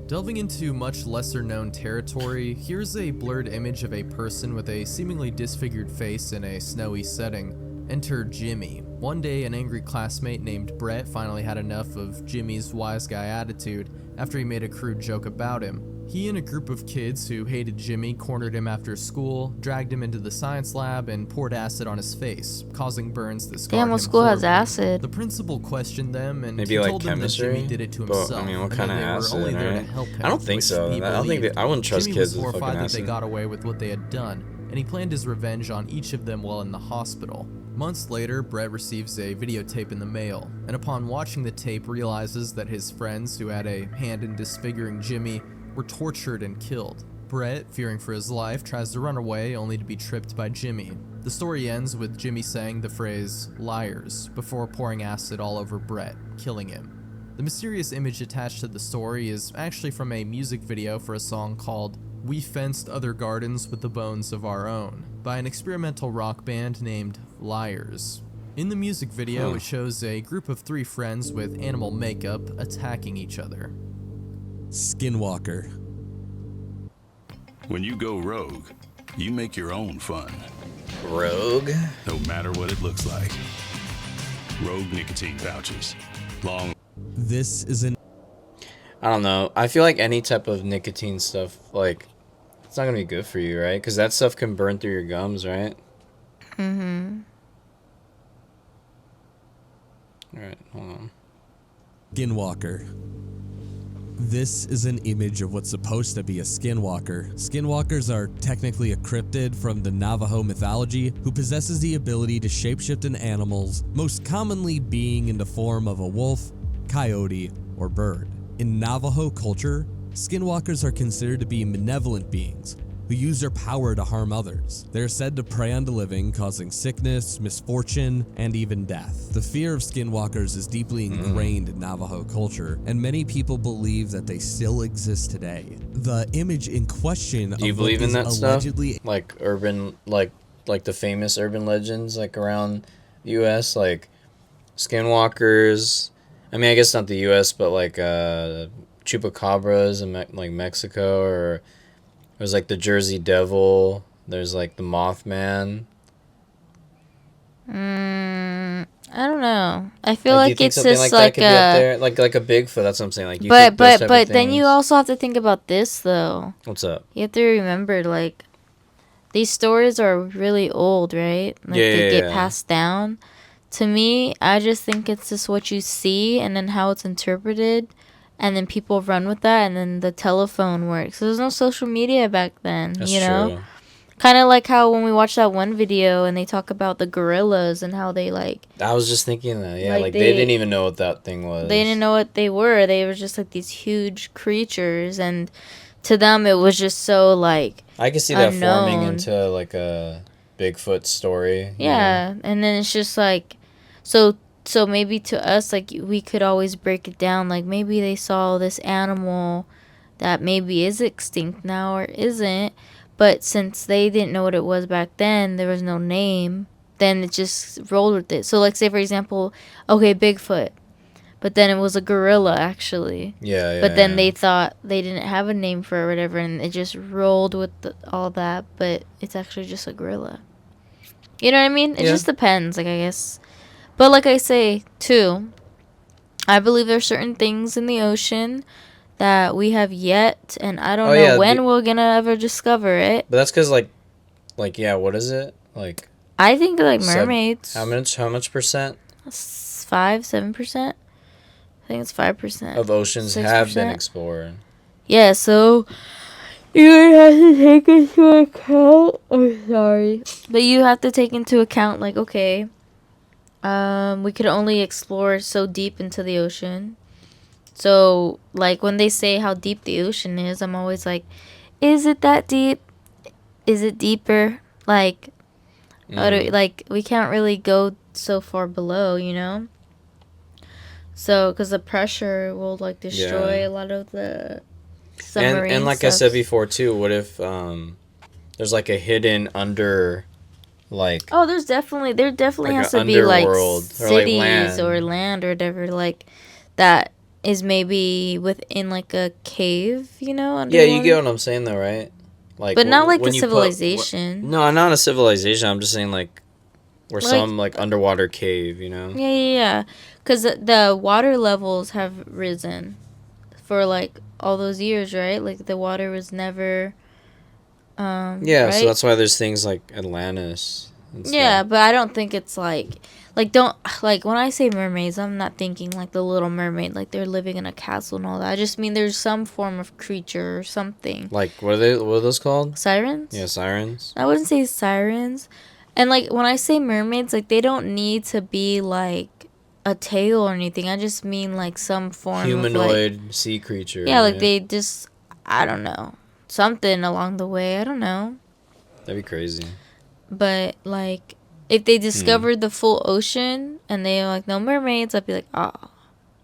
Speaker 7: Delving into much lesser known territory, here's a blurred image of a person with a seemingly disfigured face in a snowy setting. Enter Jimmy. One day, an angry classmate named Brett finally had enough of Jimmy's wise guy attitude after he made a crude joke about him. He and a group of kids who hated Jimmy cornered him after school, dragged him into the science lab, and poured acid on his face, causing burns that scarred
Speaker 2: Damn, what
Speaker 7: him
Speaker 2: school has
Speaker 7: horribly.
Speaker 2: acid?
Speaker 7: The principal questioned them, and
Speaker 1: Maybe
Speaker 7: he
Speaker 1: like
Speaker 7: told them that
Speaker 1: chemistry?
Speaker 7: Jimmy did it to
Speaker 1: But,
Speaker 7: himself.
Speaker 1: I mean, what
Speaker 7: and
Speaker 1: kind
Speaker 7: that
Speaker 1: of
Speaker 7: they
Speaker 1: acid,
Speaker 7: were only there to
Speaker 1: right?
Speaker 7: help him,
Speaker 1: I don't think
Speaker 7: which
Speaker 1: so.
Speaker 7: he
Speaker 1: I don't think
Speaker 7: believed.
Speaker 1: I wouldn't trust
Speaker 7: Jimmy
Speaker 1: kids
Speaker 7: was
Speaker 1: with fucking
Speaker 7: horrified that they
Speaker 1: acid.
Speaker 7: got away with what they had done, and he planned his revenge on each of them while in the hospital. Months later, Brett receives a videotape in the mail, and upon watching the tape realizes that his friends who had a hand in disfiguring Jimmy were tortured and killed. Brett, fearing for his life, tries to run away only to be tripped by Jimmy. The story ends with Jimmy saying the phrase, "liars," before pouring acid all over Brett, killing him. The mysterious image attached to the story is actually from a music video for a song called We fenced other gardens with the bones of our own by an experimental rock band named Liars. In the music video, it shows a group of 3 friends with animal makeup attacking each other.
Speaker 5: Skinwalker.
Speaker 10: When you go rogue, you make your own fun.
Speaker 1: Rogue?
Speaker 10: No matter what it looks like. Rogue nicotine pouches. Long.
Speaker 5: This is an...
Speaker 1: I don't know. I feel like any type of nicotine stuff, like, it's not gonna be good for you, right? Because that stuff can burn through your gums, right?
Speaker 2: Mm-hmm.
Speaker 1: Alright, hold on.
Speaker 5: Skinwalker. This is an image of what's supposed to be a skinwalker. Skinwalkers are technically a cryptid from the Navajo mythology who possesses the ability to shapeshift in animals, most commonly being in the form of a wolf, coyote, or bird. In Navajo culture, skinwalkers are considered to be malevolent beings who use their power to harm others. They're said to prey on the living, causing sickness, misfortune, and even death. The fear of skinwalkers is deeply ingrained in Navajo culture, and many people believe that they still exist today. The image in question
Speaker 1: Do you believe in that stuff? Like urban, like the famous urban legends, like around the U.S., like skinwalkers. I mean, I guess not the U.S., but like chupacabras in like Mexico, or there's like the Jersey Devil. There's like the Mothman.
Speaker 2: I don't know. I feel like it's just
Speaker 1: like a like a Bigfoot. That's what I'm saying. Like,
Speaker 2: but then you also have to think about this though.
Speaker 1: What's up?
Speaker 2: You have to remember, like, these stories are really old, right? Like, they get passed down. To me, I just think it's just what you see and then how it's interpreted, and then people run with that, and then the telephone works. There's no social media back then,
Speaker 1: That's
Speaker 2: you know?
Speaker 1: true.
Speaker 2: Kind of like how when we watch that one video and they talk about the gorillas and how they, like...
Speaker 1: I was just thinking that, yeah. Like they didn't even know what that thing was.
Speaker 2: They didn't know what they were. They were just, like, these huge creatures, and to them it was just so, like,
Speaker 1: I can see
Speaker 2: unknown.
Speaker 1: that forming into, like, a Bigfoot story.
Speaker 2: Yeah, and then it's just, like... So maybe to us, like, we could always break it down. Like, maybe they saw this animal that maybe is extinct now or isn't. But since they didn't know what it was back then, there was no name. Then it just rolled with it. So, like, say, for example, okay, Bigfoot. But then it was a gorilla, actually.
Speaker 1: Yeah.
Speaker 2: But then they thought they didn't have a name for it or whatever. And it just rolled with all that. But it's actually just a gorilla. You know what I mean? It just depends, like, I guess. But like I say, too, I believe there's certain things in the ocean that we have yet, and I don't know when we're gonna ever discover it.
Speaker 1: But that's because, like, yeah, what is it? Like,
Speaker 2: I think, like, mermaids.
Speaker 1: How much percent?
Speaker 2: 5-7%? I think it's 5%.
Speaker 1: Of oceans 6%? Have been explored.
Speaker 2: Yeah, so you have to take into account... Oh, sorry. But you have to take into account, like, okay... we could only explore so deep into the ocean. So, like, when they say how deep the ocean is, I'm always like, is it that deep? Is it deeper? Like, we can't really go so far below, you know? So, because the pressure will, like, destroy a lot of the submarine
Speaker 1: and like
Speaker 2: stuff.
Speaker 1: I said before, too, what if there's, like, a hidden under... Like,
Speaker 2: there definitely has to be like cities or land or whatever, like, that is maybe within, like, a cave, you know?
Speaker 1: Underwater. Yeah, you get what I'm saying though, right? Like,
Speaker 2: but not like a civilization.
Speaker 1: No, not a civilization. I'm just saying, like, or some, like, underwater cave, you know?
Speaker 2: Yeah. Because the water levels have risen for, like, all those years, right? Like, the water was never...
Speaker 1: right? So that's why there's things like Atlantis and stuff.
Speaker 2: Yeah, but I don't think it's like don't, like, when I say mermaids, I'm not thinking like the Little Mermaid, like they're living in a castle and all that. I just mean there's some form of creature or something.
Speaker 1: Like, what are those called?
Speaker 2: Sirens?
Speaker 1: Yeah, sirens.
Speaker 2: I wouldn't say sirens. And, like, when I say mermaids, like, they don't need to be like a tail or anything. I just mean like some form
Speaker 1: humanoid
Speaker 2: of, like,
Speaker 1: sea creature.
Speaker 2: Yeah, like they just, I don't know. Something along the way. I don't know.
Speaker 1: That'd be crazy.
Speaker 2: But, like, if they discovered the full ocean and they were like, no mermaids, I'd be like, oh,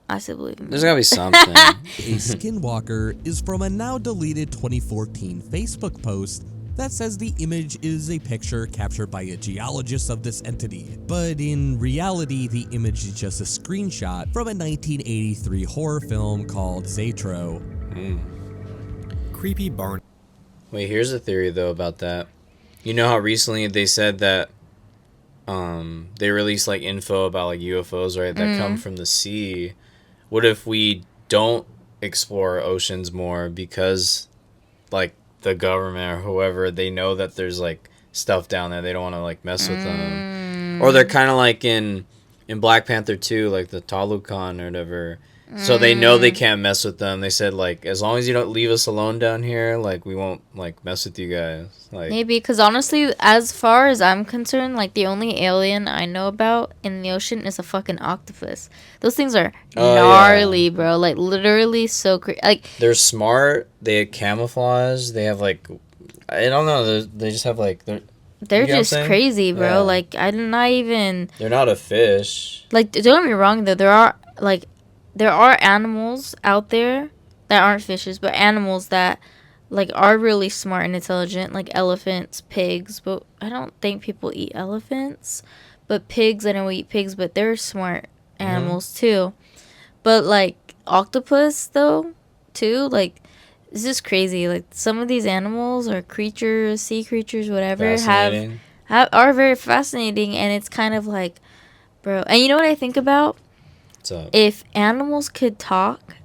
Speaker 2: I still believe in
Speaker 1: There's
Speaker 2: me.
Speaker 1: gotta be something.
Speaker 5: A skinwalker is from a now deleted 2014 Facebook post that says the image is a picture captured by a geologist of this entity. But in reality, the image is just a screenshot from a 1983 horror film called Zatro.
Speaker 4: Creepy Barney.
Speaker 1: Wait, here's a theory though about that. You know how recently they said that they released like info about like UFOs, right, that come from the sea. What if we don't explore oceans more because like the government or whoever, they know that there's like stuff down there, they don't want to like mess with them, or they're kind of like in Black Panther 2, like the Talokan or whatever, so they know they can't mess with them. They said like, as long as you don't leave us alone down here, like we won't like mess with you guys. Like
Speaker 2: Maybe, because honestly, as far as I'm concerned, like the only alien I know about in the ocean is a fucking octopus. Those things are gnarly, bro. Like literally so crazy. Like
Speaker 1: they're smart, they camouflage, they have like, I don't know, they just have like
Speaker 2: they're
Speaker 1: you know what I'm
Speaker 2: just
Speaker 1: saying?
Speaker 2: crazy, bro.
Speaker 1: Yeah.
Speaker 2: Like I'm not even
Speaker 1: They're not a fish.
Speaker 2: like, don't get me wrong though. There are animals out there that aren't fishes, but animals that like are really smart and intelligent, like elephants, pigs. But I don't think people eat elephants. But pigs, I know we eat pigs, but they're smart animals too. But like octopus though, too, like it's just crazy. Like some of these animals or creatures, sea creatures, whatever, are very fascinating, and it's kind of like, bro. And you know what I think about?
Speaker 1: What's up?
Speaker 2: If animals could talk,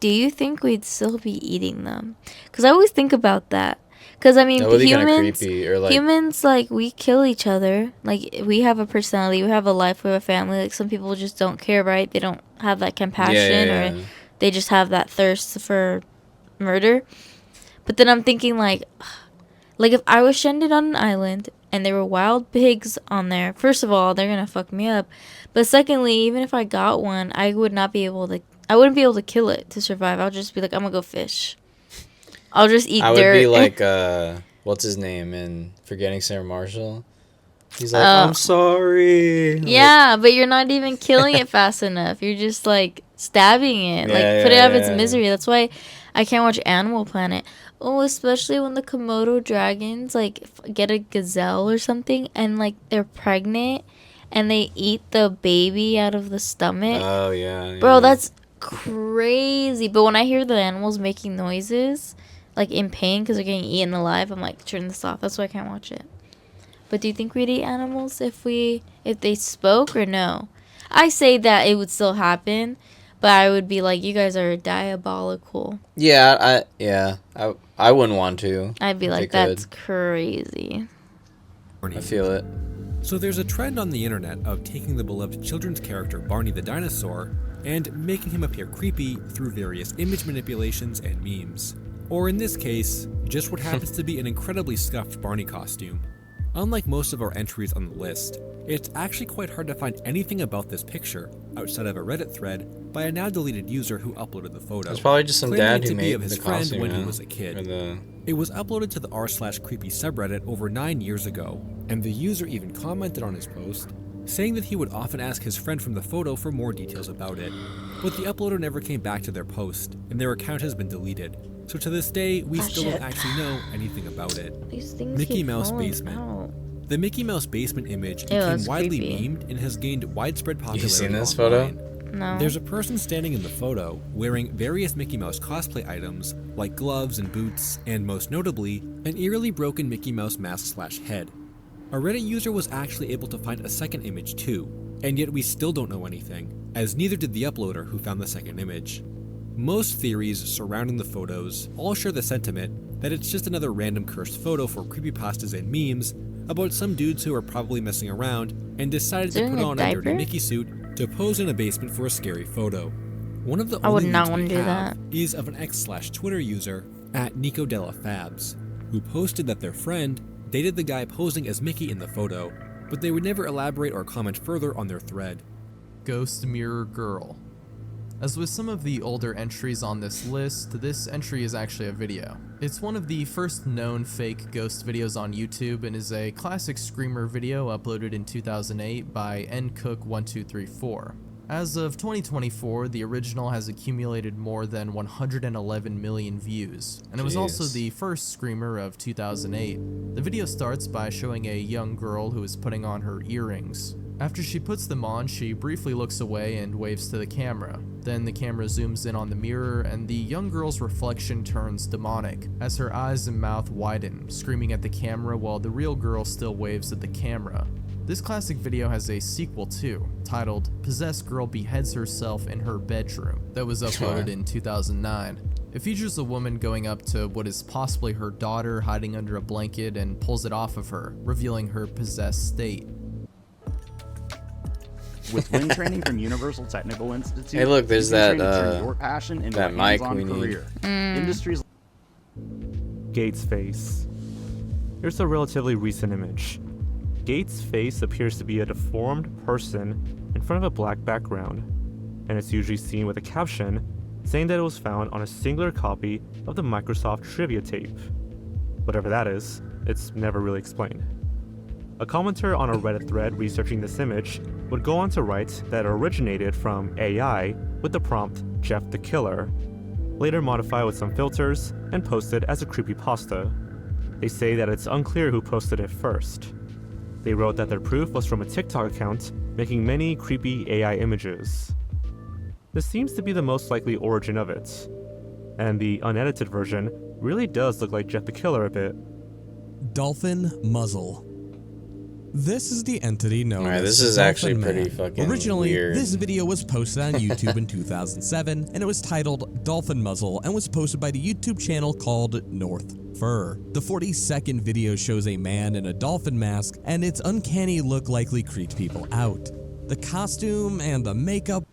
Speaker 2: do you think we'd still be eating them? Because I always think about that. Because I mean,
Speaker 1: That would be kinda
Speaker 2: humans,
Speaker 1: creepy, or, like-
Speaker 2: humans, like we kill each other. Like we have a personality, we have a life, we have a family. Like some people just don't care, right? They don't have that compassion,
Speaker 1: Yeah.
Speaker 2: or they just have that thirst for murder. But then I'm thinking like if I was stranded on an island and there were wild pigs on there, first of all, they're gonna fuck me up. But secondly, even if I got one, I wouldn't be able to kill it to survive. I'll just be like, I'm gonna go fish. I'll just eat
Speaker 1: I
Speaker 2: dirt.
Speaker 1: would be like, what's his name in Forgetting Sarah Marshall? He's like, I'm sorry.
Speaker 2: Yeah, but you're not even killing it fast enough. You're just like stabbing it, put it out of its misery. That's why I can't watch Animal Planet. Oh, especially when the Komodo dragons like get a gazelle or something, and like they're pregnant, and they eat the baby out of the stomach.
Speaker 1: Oh yeah,
Speaker 2: Bro, that's crazy. But when I hear the animals making noises, like in pain because they're getting eaten alive, I'm like, turn this off. That's why I can't watch it. But do you think we'd eat animals if they spoke, or no? I say that it would still happen, but I would be like, you guys are diabolical.
Speaker 1: Yeah, I wouldn't want to.
Speaker 2: I'd be like, that's crazy.
Speaker 1: I feel it.
Speaker 4: So there's a trend on the internet of taking the beloved children's character Barney the dinosaur and making him appear creepy through various image manipulations and memes. Or in this case, just what happens to be an incredibly scuffed Barney costume. Unlike most of our entries on the list, it's actually quite hard to find anything about this picture outside of a Reddit thread by a now deleted user who uploaded the photo.
Speaker 1: It's probably just some
Speaker 4: claiming
Speaker 1: dad
Speaker 4: it
Speaker 1: who
Speaker 4: to be
Speaker 1: made
Speaker 4: of his
Speaker 1: the
Speaker 4: friend
Speaker 1: costume,
Speaker 4: when
Speaker 1: you
Speaker 4: he
Speaker 1: know?
Speaker 4: was a kid.
Speaker 1: Or
Speaker 4: It was uploaded to the r/creepy subreddit over 9 years ago, and the user even commented on his post, saying that he would often ask his friend from the photo for more details about it. But the uploader never came back to their post, and their account has been deleted. So to this day, we still don't actually know anything about it.
Speaker 2: These things
Speaker 4: Mickey
Speaker 2: keep
Speaker 4: Mouse
Speaker 2: falling
Speaker 4: Basement.
Speaker 2: out.
Speaker 4: The Mickey Mouse Basement image
Speaker 2: Ew,
Speaker 4: became
Speaker 2: that's
Speaker 4: widely
Speaker 2: creepy.
Speaker 4: memed and has gained widespread popularity.
Speaker 1: You seen this
Speaker 4: online.
Speaker 1: photo?
Speaker 2: No.
Speaker 4: There's a person standing in the photo wearing various Mickey Mouse cosplay items like gloves and boots, and most notably, an eerily broken Mickey Mouse mask/head. A Reddit user was actually able to find a second image too, and yet we still don't know anything, as neither did the uploader who found the second image. Most theories surrounding the photos all share the sentiment that it's just another random cursed photo for creepypastas and memes about some dudes who are probably messing around and decided to put on a dirty Mickey suit to pose in a basement for a scary photo. One of the
Speaker 2: I would
Speaker 4: only
Speaker 2: not
Speaker 4: leads
Speaker 2: want
Speaker 4: we
Speaker 2: to do
Speaker 4: have
Speaker 2: that.
Speaker 4: is of an X/Twitter user at Nico Della Fabs, who posted that their friend dated the guy posing as Mickey in the photo, but they would never elaborate or comment further on their thread.
Speaker 7: Ghost Mirror Girl. As with some of the older entries on this list, this entry is actually a video. It's one of the first known fake ghost videos on YouTube and is a classic screamer video uploaded in 2008 by ncook1234. As of 2024, the original has accumulated more than 111 million views, and it was also the first Screamer of 2008. The video starts by showing a young girl who is putting on her earrings. After she puts them on, she briefly looks away and waves to the camera. Then the camera zooms in on the mirror, and the young girl's reflection turns demonic, as her eyes and mouth widen, screaming at the camera while the real girl still waves at the camera. This classic video has a sequel too, titled Possessed Girl Beheads Herself in Her Bedroom, that was uploaded in 2009. It features a woman going up to what is possibly her daughter hiding under a blanket and pulls it off of her, revealing her possessed state.
Speaker 11: With wind training from Universal Technical Institute,
Speaker 1: hey, look, there's that
Speaker 11: your passion into
Speaker 1: that mic we need.
Speaker 11: Industries.
Speaker 3: Gates' face. Here's a relatively recent image. Gates' face appears to be a deformed person in front of a black background, and it's usually seen with a caption saying that it was found on a singular copy of the Microsoft trivia tape. Whatever that is, it's never really explained. A commenter on a Reddit thread researching this image would go on to write that it originated from AI with the prompt Jeff the Killer, later modified with some filters and posted as a creepypasta. They say that it's unclear who posted it first. They wrote that their proof was from a TikTok account making many creepy AI images. This seems to be the most likely origin of it, and the unedited version really does look like Jeff the Killer a bit.
Speaker 5: Dolphin muzzle. This is the entity known as
Speaker 1: this is
Speaker 5: Dolphin
Speaker 1: actually
Speaker 5: Man.
Speaker 1: pretty fucking
Speaker 5: Originally,
Speaker 1: weird.
Speaker 5: this video was posted on YouTube in 2007, and it was titled Dolphin Muzzle and was posted by the YouTube channel called North Fur. The 40-second video shows a man in a dolphin mask, and its uncanny look likely creeped people out. The costume and the makeup...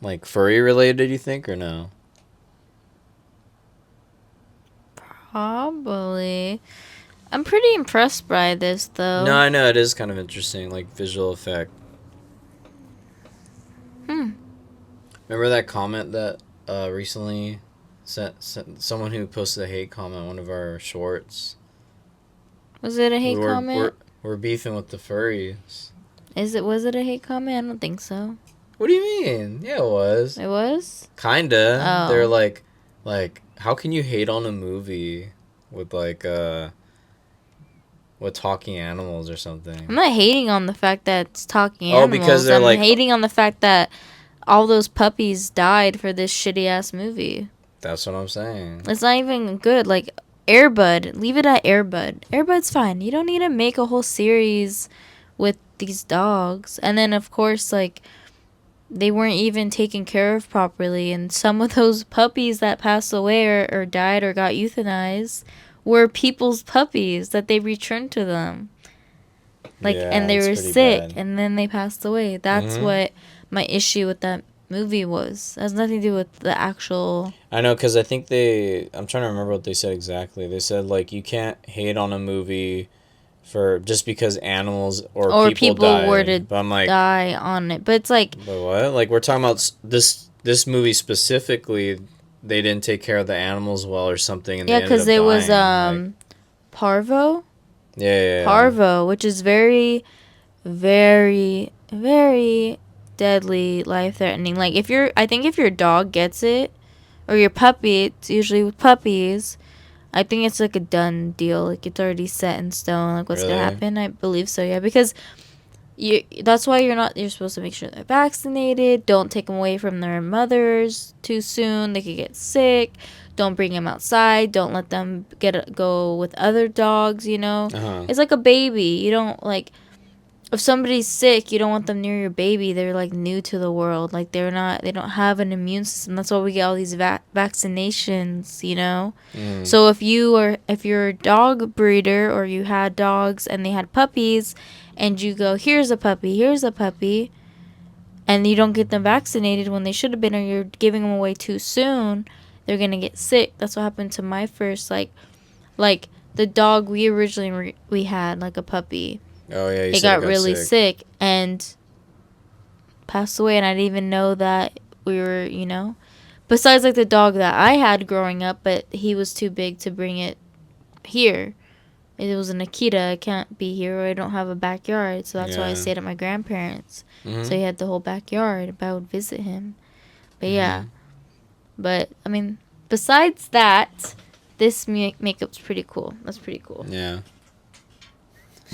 Speaker 1: Like furry related, you think, or no?
Speaker 2: Probably. I'm pretty impressed by this, though.
Speaker 1: No, I know, it is kind of interesting, like visual effect. Remember that comment that recently sent someone who posted a hate comment on one of our shorts?
Speaker 2: Was it a hate comment?
Speaker 1: We're beefing with the furries.
Speaker 2: Was it a hate comment? I don't think so.
Speaker 1: What do you mean? Yeah, it was.
Speaker 2: It was?
Speaker 1: Kinda.
Speaker 2: Oh.
Speaker 1: They're like, how can you hate on a movie with with talking animals or something?
Speaker 2: I'm not hating on the fact that it's talking animals.
Speaker 1: Because they're
Speaker 2: I'm hating on the fact that all those puppies died for this shitty ass movie.
Speaker 1: That's what I'm saying.
Speaker 2: It's not even good. Like Air Bud, leave it at Air Bud. Air Bud's fine. You don't need to make a whole series with these dogs. And then of course, like, they weren't even taken care of properly, and some of those puppies that passed away or died or got euthanized were people's puppies that they returned to them. Like,
Speaker 1: Yeah,
Speaker 2: and they
Speaker 1: it's
Speaker 2: were
Speaker 1: pretty
Speaker 2: sick,
Speaker 1: bad.
Speaker 2: and then they passed away. That's what my issue with that movie was. It has nothing to do with the actual...
Speaker 1: I know, because I think I'm trying to remember what they said exactly. They said, like, you can't hate on a movie for just because animals or people died.
Speaker 2: were to
Speaker 1: but I'm like,
Speaker 2: die on it. But it's like...
Speaker 1: But what? Like, we're talking about this movie specifically. They didn't take care of the animals well or something. And
Speaker 2: Yeah,
Speaker 1: because
Speaker 2: it was
Speaker 1: like,
Speaker 2: Parvo.
Speaker 1: Yeah.
Speaker 2: Parvo, which is very, very, very deadly, life-threatening. Like, I think if your dog gets it, or your puppy, it's usually with puppies, I think it's like a done deal. Like, it's already set in stone, like what's gonna happen. I believe so, yeah, because that's why you're supposed to make sure they're vaccinated. Don't take them away from their mothers too soon. They could get sick. Don't bring them outside. Don't let them go with other dogs, you know? It's like a baby. You don't, like, if somebody's sick, you don't want them near your baby. They're, like, new to the world. Like, they don't have an immune system. That's why we get all these vaccinations, you know? So if you're a dog breeder, or you had dogs and they had puppies, and you go, here's a puppy, and you don't get them vaccinated when they should have been, or you're giving them away too soon, they're gonna get sick. That's what happened to my first, like the dog we originally we had, like a puppy.
Speaker 1: Oh yeah,
Speaker 2: it got really sick and passed away, and I didn't even know that we were, you know. Besides, like, the dog that I had growing up, but he was too big to bring it here. it was an Akita, I can't be here, or I don't have a backyard, so that's why I
Speaker 1: Yeah.
Speaker 2: stayed at my grandparents.
Speaker 1: Mhm.
Speaker 2: So he had the whole backyard, but I would visit him. But yeah, but I mean, besides that, this makeup's pretty cool. That's pretty cool.
Speaker 1: Yeah.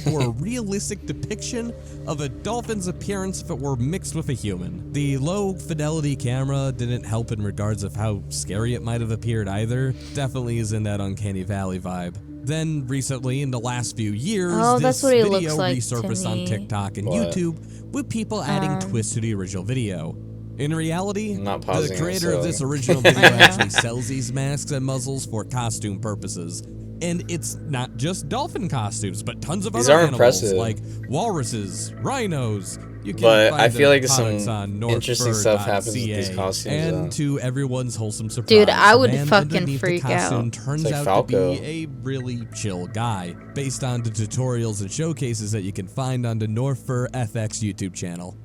Speaker 5: For a realistic depiction of a dolphin's appearance if it were mixed with a human. The low fidelity camera didn't help in regards of how scary it might have appeared either. Definitely is in that uncanny valley vibe. Then recently, in the last few years,
Speaker 2: Oh,
Speaker 5: this
Speaker 2: that's what he
Speaker 5: video
Speaker 2: looks like to
Speaker 5: resurfaced on
Speaker 2: me.
Speaker 5: TikTok and
Speaker 1: What?
Speaker 5: YouTube with people adding twists to the original video. In reality,
Speaker 1: I'm not
Speaker 5: the
Speaker 1: pausing it,
Speaker 5: creator of
Speaker 1: so-
Speaker 5: this original video actually sells these masks and muzzles for costume purposes. And it's not just dolphin costumes, but tons of
Speaker 1: These
Speaker 5: other
Speaker 1: are
Speaker 5: animals
Speaker 1: impressive.
Speaker 5: like walruses, rhinos. You can
Speaker 1: But
Speaker 5: find
Speaker 1: I feel
Speaker 5: the
Speaker 1: like some
Speaker 5: products on
Speaker 1: interesting stuff happens with
Speaker 5: northfur.ca.
Speaker 1: these costumes,
Speaker 5: And
Speaker 1: though.
Speaker 5: to everyone's wholesome surprise,
Speaker 2: Dude, I would
Speaker 5: the man
Speaker 2: fucking
Speaker 5: underneath the
Speaker 2: freak
Speaker 5: costume
Speaker 2: out.
Speaker 5: turns
Speaker 1: It's like
Speaker 5: out
Speaker 1: Falco.
Speaker 5: to be a really chill guy, based on the tutorials and showcases that you can find on the Northfur FX YouTube channel.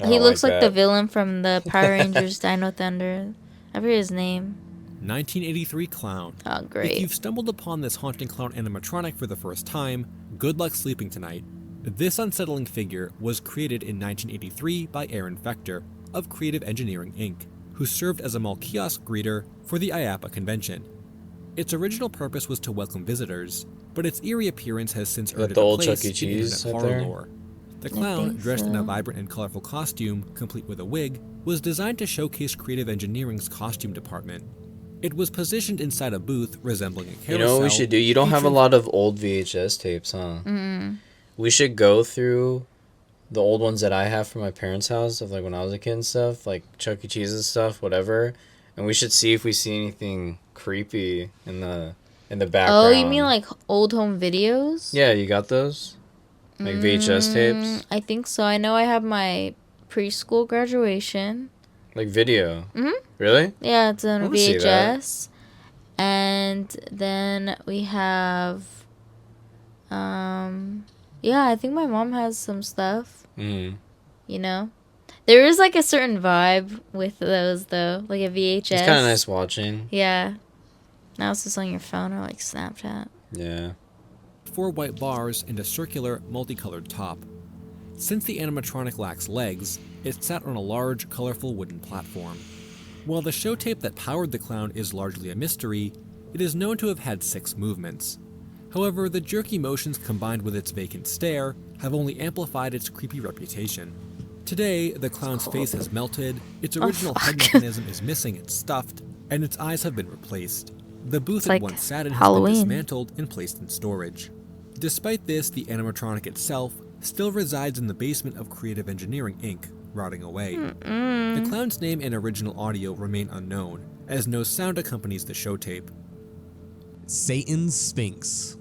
Speaker 1: I
Speaker 2: He
Speaker 1: don't
Speaker 2: looks like the
Speaker 1: that.
Speaker 2: villain from the Power Rangers Dino Thunder. I forget his name.
Speaker 4: 1983 Clown.
Speaker 2: Oh, great.
Speaker 4: If you've stumbled upon this haunting clown animatronic for the first time, good luck sleeping tonight. This unsettling figure was created in 1983 by Aaron Fector of Creative Engineering Inc., who served as a mall kiosk greeter for the IAAPA convention. Its original purpose was to welcome visitors, but its eerie appearance has since earned it
Speaker 1: the
Speaker 4: a
Speaker 1: old
Speaker 4: place
Speaker 1: Chuck E.
Speaker 4: in
Speaker 1: Cheese
Speaker 4: internet
Speaker 1: up
Speaker 4: horror
Speaker 1: there?
Speaker 4: lore. The clown,
Speaker 2: think
Speaker 4: dressed in a
Speaker 2: so.
Speaker 4: vibrant and colorful costume, complete with a wig, was designed to showcase Creative Engineering's costume department. It was positioned inside a booth resembling a carousel.
Speaker 1: You know what we should do? You don't have a
Speaker 4: featuring-
Speaker 1: lot of old VHS tapes, huh? We should go through the old ones that I have from my parents' house of like when I was a kid and stuff, like Chuck E. Cheese's stuff, whatever. And we should see if we see anything creepy in the background.
Speaker 2: Oh, you mean like old home videos?
Speaker 1: Yeah, you got those? Like VHS tapes?
Speaker 2: I think so. I know I have my preschool graduation.
Speaker 1: Like video? Really?
Speaker 2: Yeah, it's on a
Speaker 1: wanna see that.
Speaker 2: VHS. And then we have, yeah, I think my mom has some stuff,
Speaker 1: Mm.
Speaker 2: you know? There is like a certain vibe with those though, like a VHS.
Speaker 1: It's kind of nice watching.
Speaker 2: Yeah. Now it's just on your phone or like Snapchat.
Speaker 1: Yeah.
Speaker 4: 4 white bars and a circular, multicolored top. Since the animatronic lacks legs, it sat on a large, colorful wooden platform. While the show tape that powered the clown is largely a mystery, it is known to have had 6 movements. However, the jerky motions combined with its vacant stare have only amplified its creepy reputation. Today, the clown's face has melted, its original head mechanism is missing and stuffed, and its eyes have been replaced. The booth it
Speaker 2: like
Speaker 4: once sat in has
Speaker 2: Halloween.
Speaker 4: been dismantled and placed in storage. Despite this, the animatronic itself still resides in the basement of Creative Engineering Inc., rotting away. The clown's name and original audio remain unknown, as no sound accompanies the show tape.
Speaker 5: Satan's Sphinx.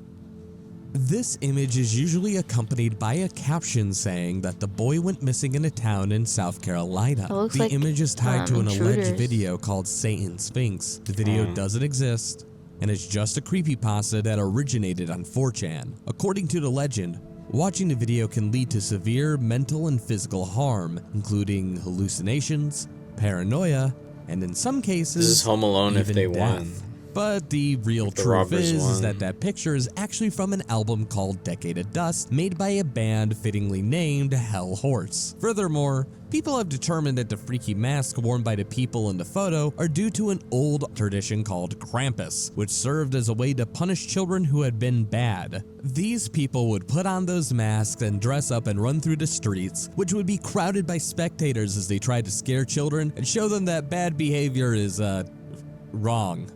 Speaker 5: This image is usually accompanied by a caption saying that the boy went missing in a town in South Carolina.
Speaker 2: It looks
Speaker 5: The
Speaker 2: like,
Speaker 5: image is tied to an
Speaker 2: Intruders.
Speaker 5: alleged video called Satan's Sphinx. The video doesn't exist, and it's just a creepypasta that originated on 4chan. According to the legend, watching the video can lead to severe mental and physical harm, including hallucinations, paranoia, and in some cases,
Speaker 1: This is Home Alone if
Speaker 5: even
Speaker 1: they
Speaker 5: death.
Speaker 1: won.
Speaker 5: But the real
Speaker 1: The
Speaker 5: truth
Speaker 1: robbers
Speaker 5: is
Speaker 1: won.
Speaker 5: that picture is actually from an album called Decade of Dust, made by a band fittingly named Hell Horse. Furthermore, people have determined that the freaky masks worn by the people in the photo are due to an old tradition called Krampus, which served as a way to punish children who had been bad. These people would put on those masks and dress up and run through the streets, which would be crowded by spectators as they tried to scare children and show them that bad behavior is, wrong.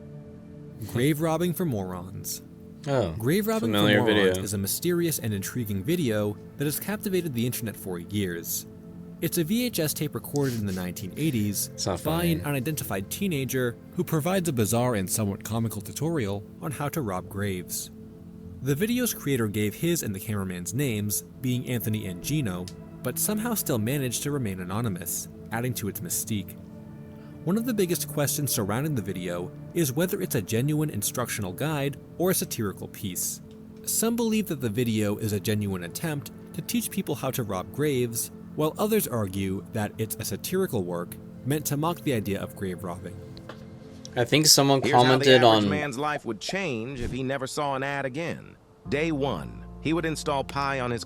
Speaker 4: Grave Robbing for Morons.
Speaker 1: Oh,
Speaker 4: Grave Robbing for
Speaker 1: familiar
Speaker 4: Morons
Speaker 1: video.
Speaker 4: is a mysterious and intriguing video that has captivated the internet for years. It's a VHS tape recorded in the 1980s
Speaker 1: It's not
Speaker 4: by
Speaker 1: funny.
Speaker 4: an unidentified teenager who provides a bizarre and somewhat comical tutorial on how to rob graves. The video's creator gave his and the cameraman's names, being Anthony and Gino, but somehow still managed to remain anonymous, adding to its mystique. One of the biggest questions surrounding the video is whether it's a genuine instructional guide or a satirical piece. Some believe that the video is a genuine attempt to teach people how to rob graves, while others argue that it's a satirical work meant to mock the idea of grave robbing.
Speaker 1: I think someone
Speaker 12: Here's how the
Speaker 1: commented
Speaker 12: average
Speaker 1: on.
Speaker 12: man's life would change if he never saw an ad again. Day 1, he would install Pi on his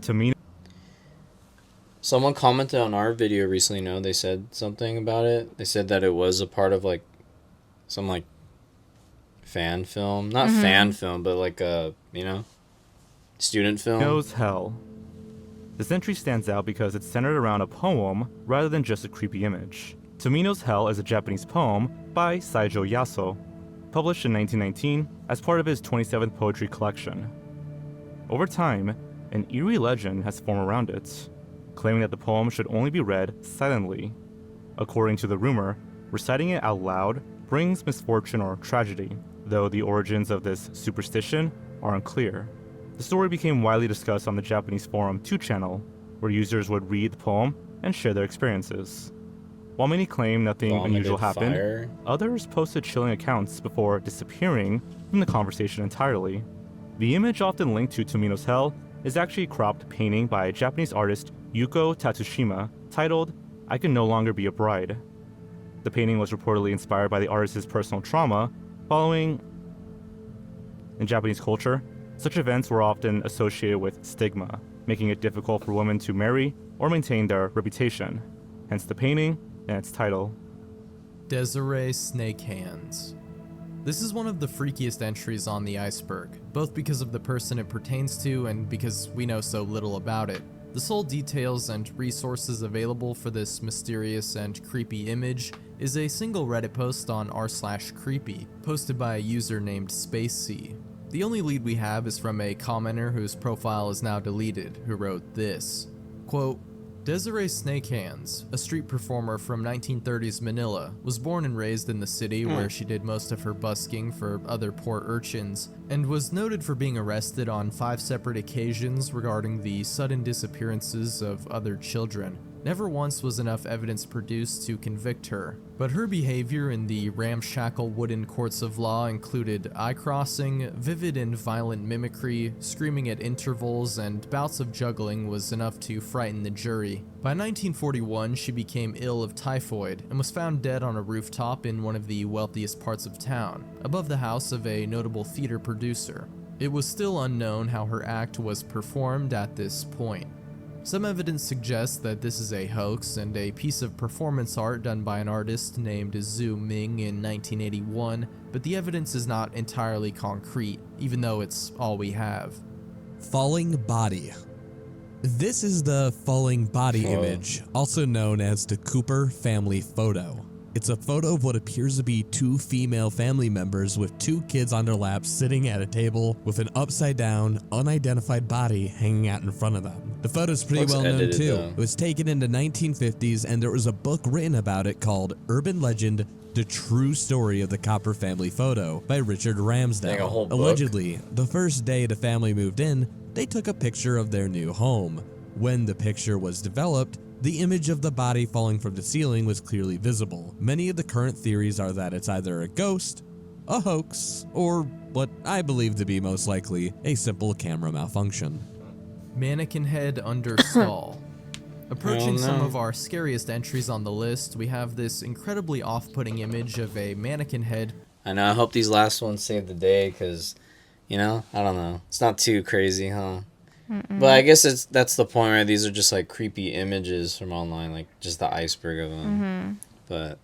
Speaker 3: Tamino.
Speaker 1: Someone commented on our video recently. No, they said something about it. They said that it was a part of like some like fan film, not fan film, but like a student film.
Speaker 3: Knows Hell. This entry stands out because it's centered around a poem rather than just a creepy image. Tomino's Hell is a Japanese poem by Saijo Yaso, published in 1919 as part of his 27th poetry collection. Over time, an eerie legend has formed around it, claiming that the poem should only be read silently. According to the rumor, reciting it out loud brings misfortune or tragedy, though the origins of this superstition are unclear. The story became widely discussed on the Japanese forum 2channel, where users would read the poem and share their experiences. While many claim nothing unusual happened, others posted chilling accounts before disappearing from the conversation entirely. The image often linked to Tomino's Hell is actually a cropped painting by Japanese artist Yuko Tatsushima titled "I Can No Longer Be a Bride." The painting was reportedly inspired by the artist's personal trauma following. In Japanese culture, such events were often associated with stigma, making it difficult for women to marry or maintain their reputation. Hence the painting and its title.
Speaker 7: Desiree Snakehands. This is one of the freakiest entries on the Iceberg, both because of the person it pertains to and because we know so little about it. The sole details and resources available for this mysterious and creepy image is a single Reddit post on r/creepy, posted by a user named Spacey. The only lead we have is from a commenter whose profile is now deleted, who wrote this. Quote, Desiree Snakehands, a street performer from 1930s Manila, was born and raised in the city where she did most of her busking for other poor urchins, and was noted for being arrested on 5 separate occasions regarding the sudden disappearances of other children. Never once was enough evidence produced to convict her, but her behavior in the ramshackle wooden courts of law included eye-crossing, vivid and violent mimicry, screaming at intervals, and bouts of juggling was enough to frighten the jury. By 1941, she became ill of typhoid and was found dead on a rooftop in one of the wealthiest parts of town, above the house of a notable theater producer. It was still unknown how her act was performed at this point. Some evidence suggests that this is a hoax and a piece of performance art done by an artist named Zhu Ming in 1981, but the evidence is not entirely concrete, even though it's all we have.
Speaker 5: Falling body. This is the falling body image, also known as the Cooper family photo. It's a photo of what appears to be 2 female family members with 2 kids on their laps sitting at a table with an upside down, unidentified body hanging out in front of them. The photo's pretty well known too. It was taken in the 1950s and there was a book written about it called Urban Legend: The True Story of the Cooper Family Photo by Richard Ramsdell. Allegedly, the first day the family moved in, they took a picture of their new home. When the picture was developed, the image of the body falling from the ceiling was clearly visible. Many of the current theories are that it's either a ghost, a hoax, or what I believe to be most likely a simple camera malfunction.
Speaker 7: Mannequin head under stall. Approaching some of our scariest entries on the list, we have this incredibly off-putting image of a mannequin head.
Speaker 1: I know, I hope these last ones save the day, because, I don't know. It's not too crazy, huh? But I guess that's the point, right? These are just like creepy images from online, like just the iceberg of them. But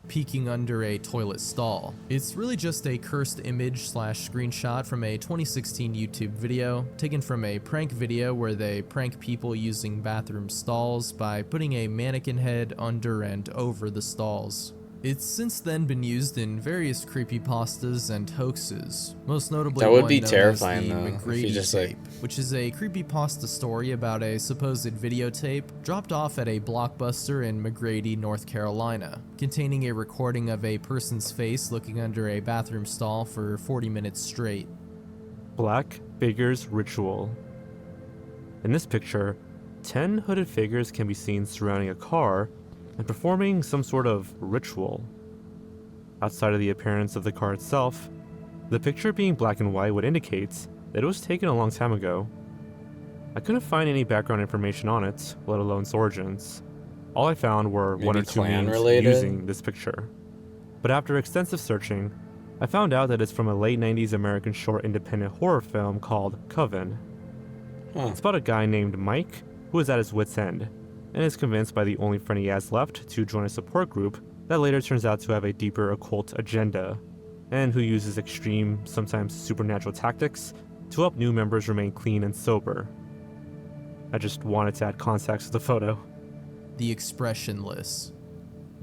Speaker 7: peeking under a toilet stall. It's really just a cursed image / screenshot from a 2016 YouTube video, taken from a prank video where they prank people using bathroom stalls by putting a mannequin head under and over the stalls. It's since then been used in various creepypastas and hoaxes, most notably
Speaker 1: that would
Speaker 7: one
Speaker 1: be
Speaker 7: known
Speaker 1: terrifying,
Speaker 7: as the
Speaker 1: though,
Speaker 7: McGrady
Speaker 1: if you just
Speaker 7: tape, which is a creepypasta story about a supposed videotape dropped off at a Blockbuster in McGrady, North Carolina, containing a recording of a person's face looking under a bathroom stall for 40 minutes straight.
Speaker 3: Black Figures Ritual. In this picture, 10 hooded figures can be seen surrounding a car and performing some sort of ritual. Outside of the appearance of the car itself, the picture being black and white would indicate that it was taken a long time ago. I couldn't find any background information on it, let alone its origins. All I found were
Speaker 1: maybe
Speaker 3: 1 or 2 memes
Speaker 1: related?
Speaker 3: using this picture. But after extensive searching, I found out that it's from a late 90s American short independent horror film called Coven. It's about a guy named Mike who is at his wit's end and is convinced by the only friend he has left to join a support group that later turns out to have a deeper occult agenda, and who uses extreme, sometimes supernatural tactics to help new members remain clean and sober. I just wanted to add context to the photo.
Speaker 7: The Expressionless.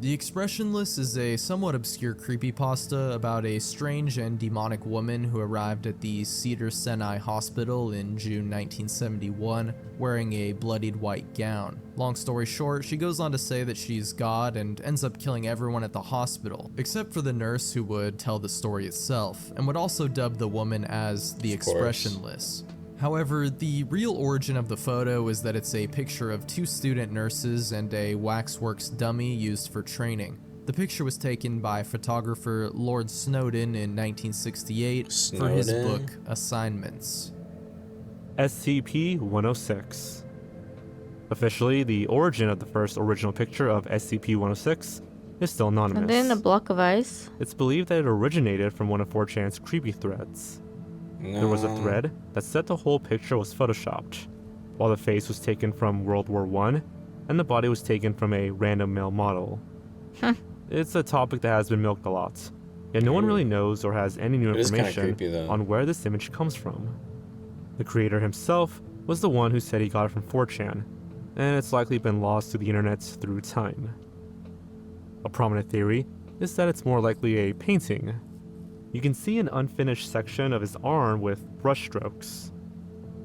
Speaker 7: The Expressionless is a somewhat obscure creepypasta about a strange and demonic woman who arrived at the Cedars-Sinai Hospital in June 1971 wearing a bloodied white gown. Long story short, she goes on to say that she's God and ends up killing everyone at the hospital, except for the nurse who would tell the story itself, and would also dub the woman as the Expressionless. However, the real origin of the photo is that it's a picture of 2 student nurses and a waxworks dummy used for training. The picture was taken by photographer Lord Snowden in 1968 for his book Assignments.
Speaker 3: SCP-106. Officially, the origin of the first original picture of SCP-106 is still anonymous.
Speaker 2: And then a block of ice.
Speaker 3: It's believed that it originated from one of 4chan's creepy threads. There was a thread that said the whole picture was photoshopped, while the face was taken from World War I, and the body was taken from a random male model. It's a topic that has been milked a lot, yet no one really knows or has any new information on where this image comes from. The creator himself was the one who said he got it from 4chan, and it's likely been lost to the internet through time. A prominent theory is that it's more likely a painting. You can see an unfinished section of his arm with brushstrokes.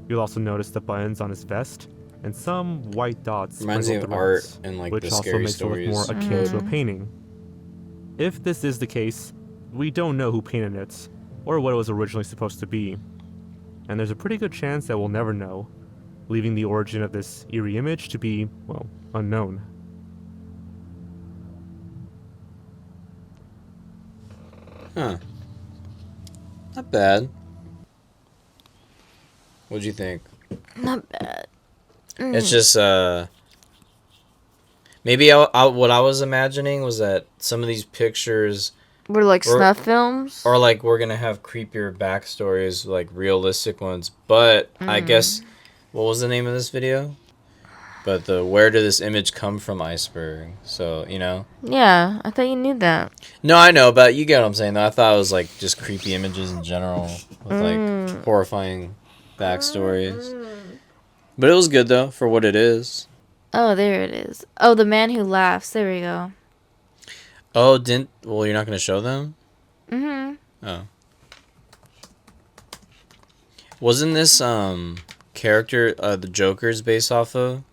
Speaker 3: You'll also notice the buttons on his vest and some white dots.
Speaker 1: Reminds me of art and like
Speaker 3: which
Speaker 1: the
Speaker 3: also
Speaker 1: scary
Speaker 3: makes
Speaker 1: stories.
Speaker 3: it look more akin to a painting. If this is the case, we don't know who painted it or what it was originally supposed to be, and there's a pretty good chance that we'll never know, leaving the origin of this eerie image to be, well, unknown.
Speaker 1: Huh. Not bad. What'd you think?
Speaker 2: Not bad.
Speaker 1: It's just, maybe what I was imagining was that some of these pictures
Speaker 2: were like snuff films?
Speaker 1: Or like we're gonna have creepier backstories, like realistic ones. But I guess, what was the name of this video? But where did this image come from, Iceberg? So, you know?
Speaker 2: Yeah, I thought you knew that.
Speaker 1: No, I know, but you get what I'm saying, though. I thought it was, like, just creepy images in general with, like, horrifying backstories. But it was good, though, for what it is.
Speaker 2: Oh, there it is. Oh, the man who laughs. There we go.
Speaker 1: Oh, well, you're not going to show them? Oh. Wasn't this, character, the Joker's based off of?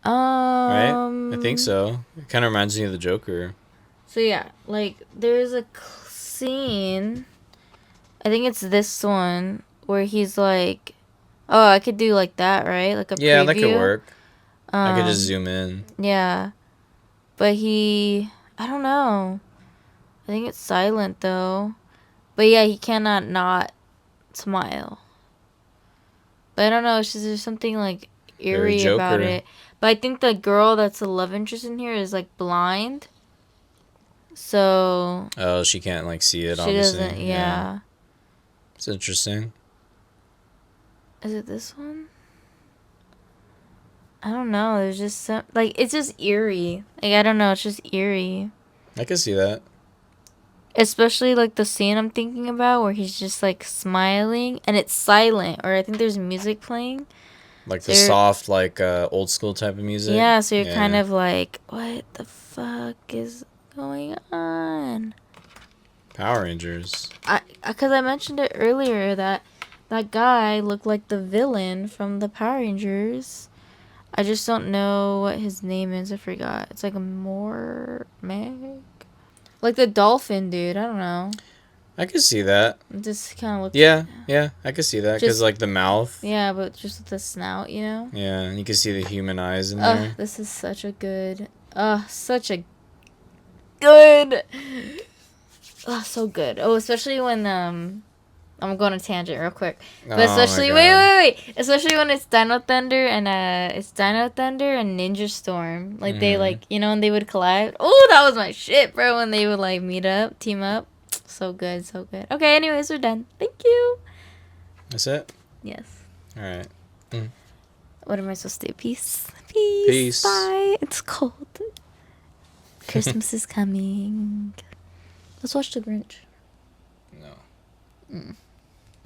Speaker 1: Right? I think so. It kind of reminds me of the Joker.
Speaker 2: So yeah, like there's a scene, I think it's this one, where he's like, oh, I could do like that, right? Like a preview.
Speaker 1: That could work. I could just zoom in.
Speaker 2: Yeah. But I don't know. I think it's silent though. But yeah, he cannot not smile. But I don't know, it's just, there's something like eerie about it. But I think the girl that's the love interest in here is like blind. So.
Speaker 1: Oh, she can't like see it,
Speaker 2: she
Speaker 1: obviously.
Speaker 2: Doesn't, yeah.
Speaker 1: It's interesting.
Speaker 2: Is it this one? I don't know. There's just some, like, it's just eerie. Like, I don't know. It's just eerie.
Speaker 1: I can see that.
Speaker 2: Especially like the scene I'm thinking about where he's just like smiling and it's silent, or I think there's music playing.
Speaker 1: Like the soft, like old school type of music.
Speaker 2: Yeah, so you're kind of like, what the fuck is going on?
Speaker 1: Power Rangers.
Speaker 2: Because I mentioned it earlier that guy looked like the villain from the Power Rangers. I just don't know what his name is. I forgot. It's like Meg. Like the dolphin dude. I don't know.
Speaker 1: I could see that.
Speaker 2: It just kind of looks.
Speaker 1: Yeah, I could see that because like the mouth.
Speaker 2: Yeah, but just with the snout, you know.
Speaker 1: Yeah, and you can see the human eyes in there.
Speaker 2: This is such a good. Such a good. So good. Oh, especially when I'm going to tangent real quick. But
Speaker 1: Oh
Speaker 2: especially
Speaker 1: my
Speaker 2: wait. Especially when it's Dino Thunder and Ninja Storm. Like they like and they would collide. Oh, that was my shit, bro. When they would like team up. So good, so good. Okay, anyways, we're done. Thank you.
Speaker 1: That's it?
Speaker 2: Yes.
Speaker 1: All right.
Speaker 2: What am I supposed to do? Peace.
Speaker 1: Peace.
Speaker 2: Bye. It's cold. Christmas is coming. Let's watch The Grinch.
Speaker 1: No.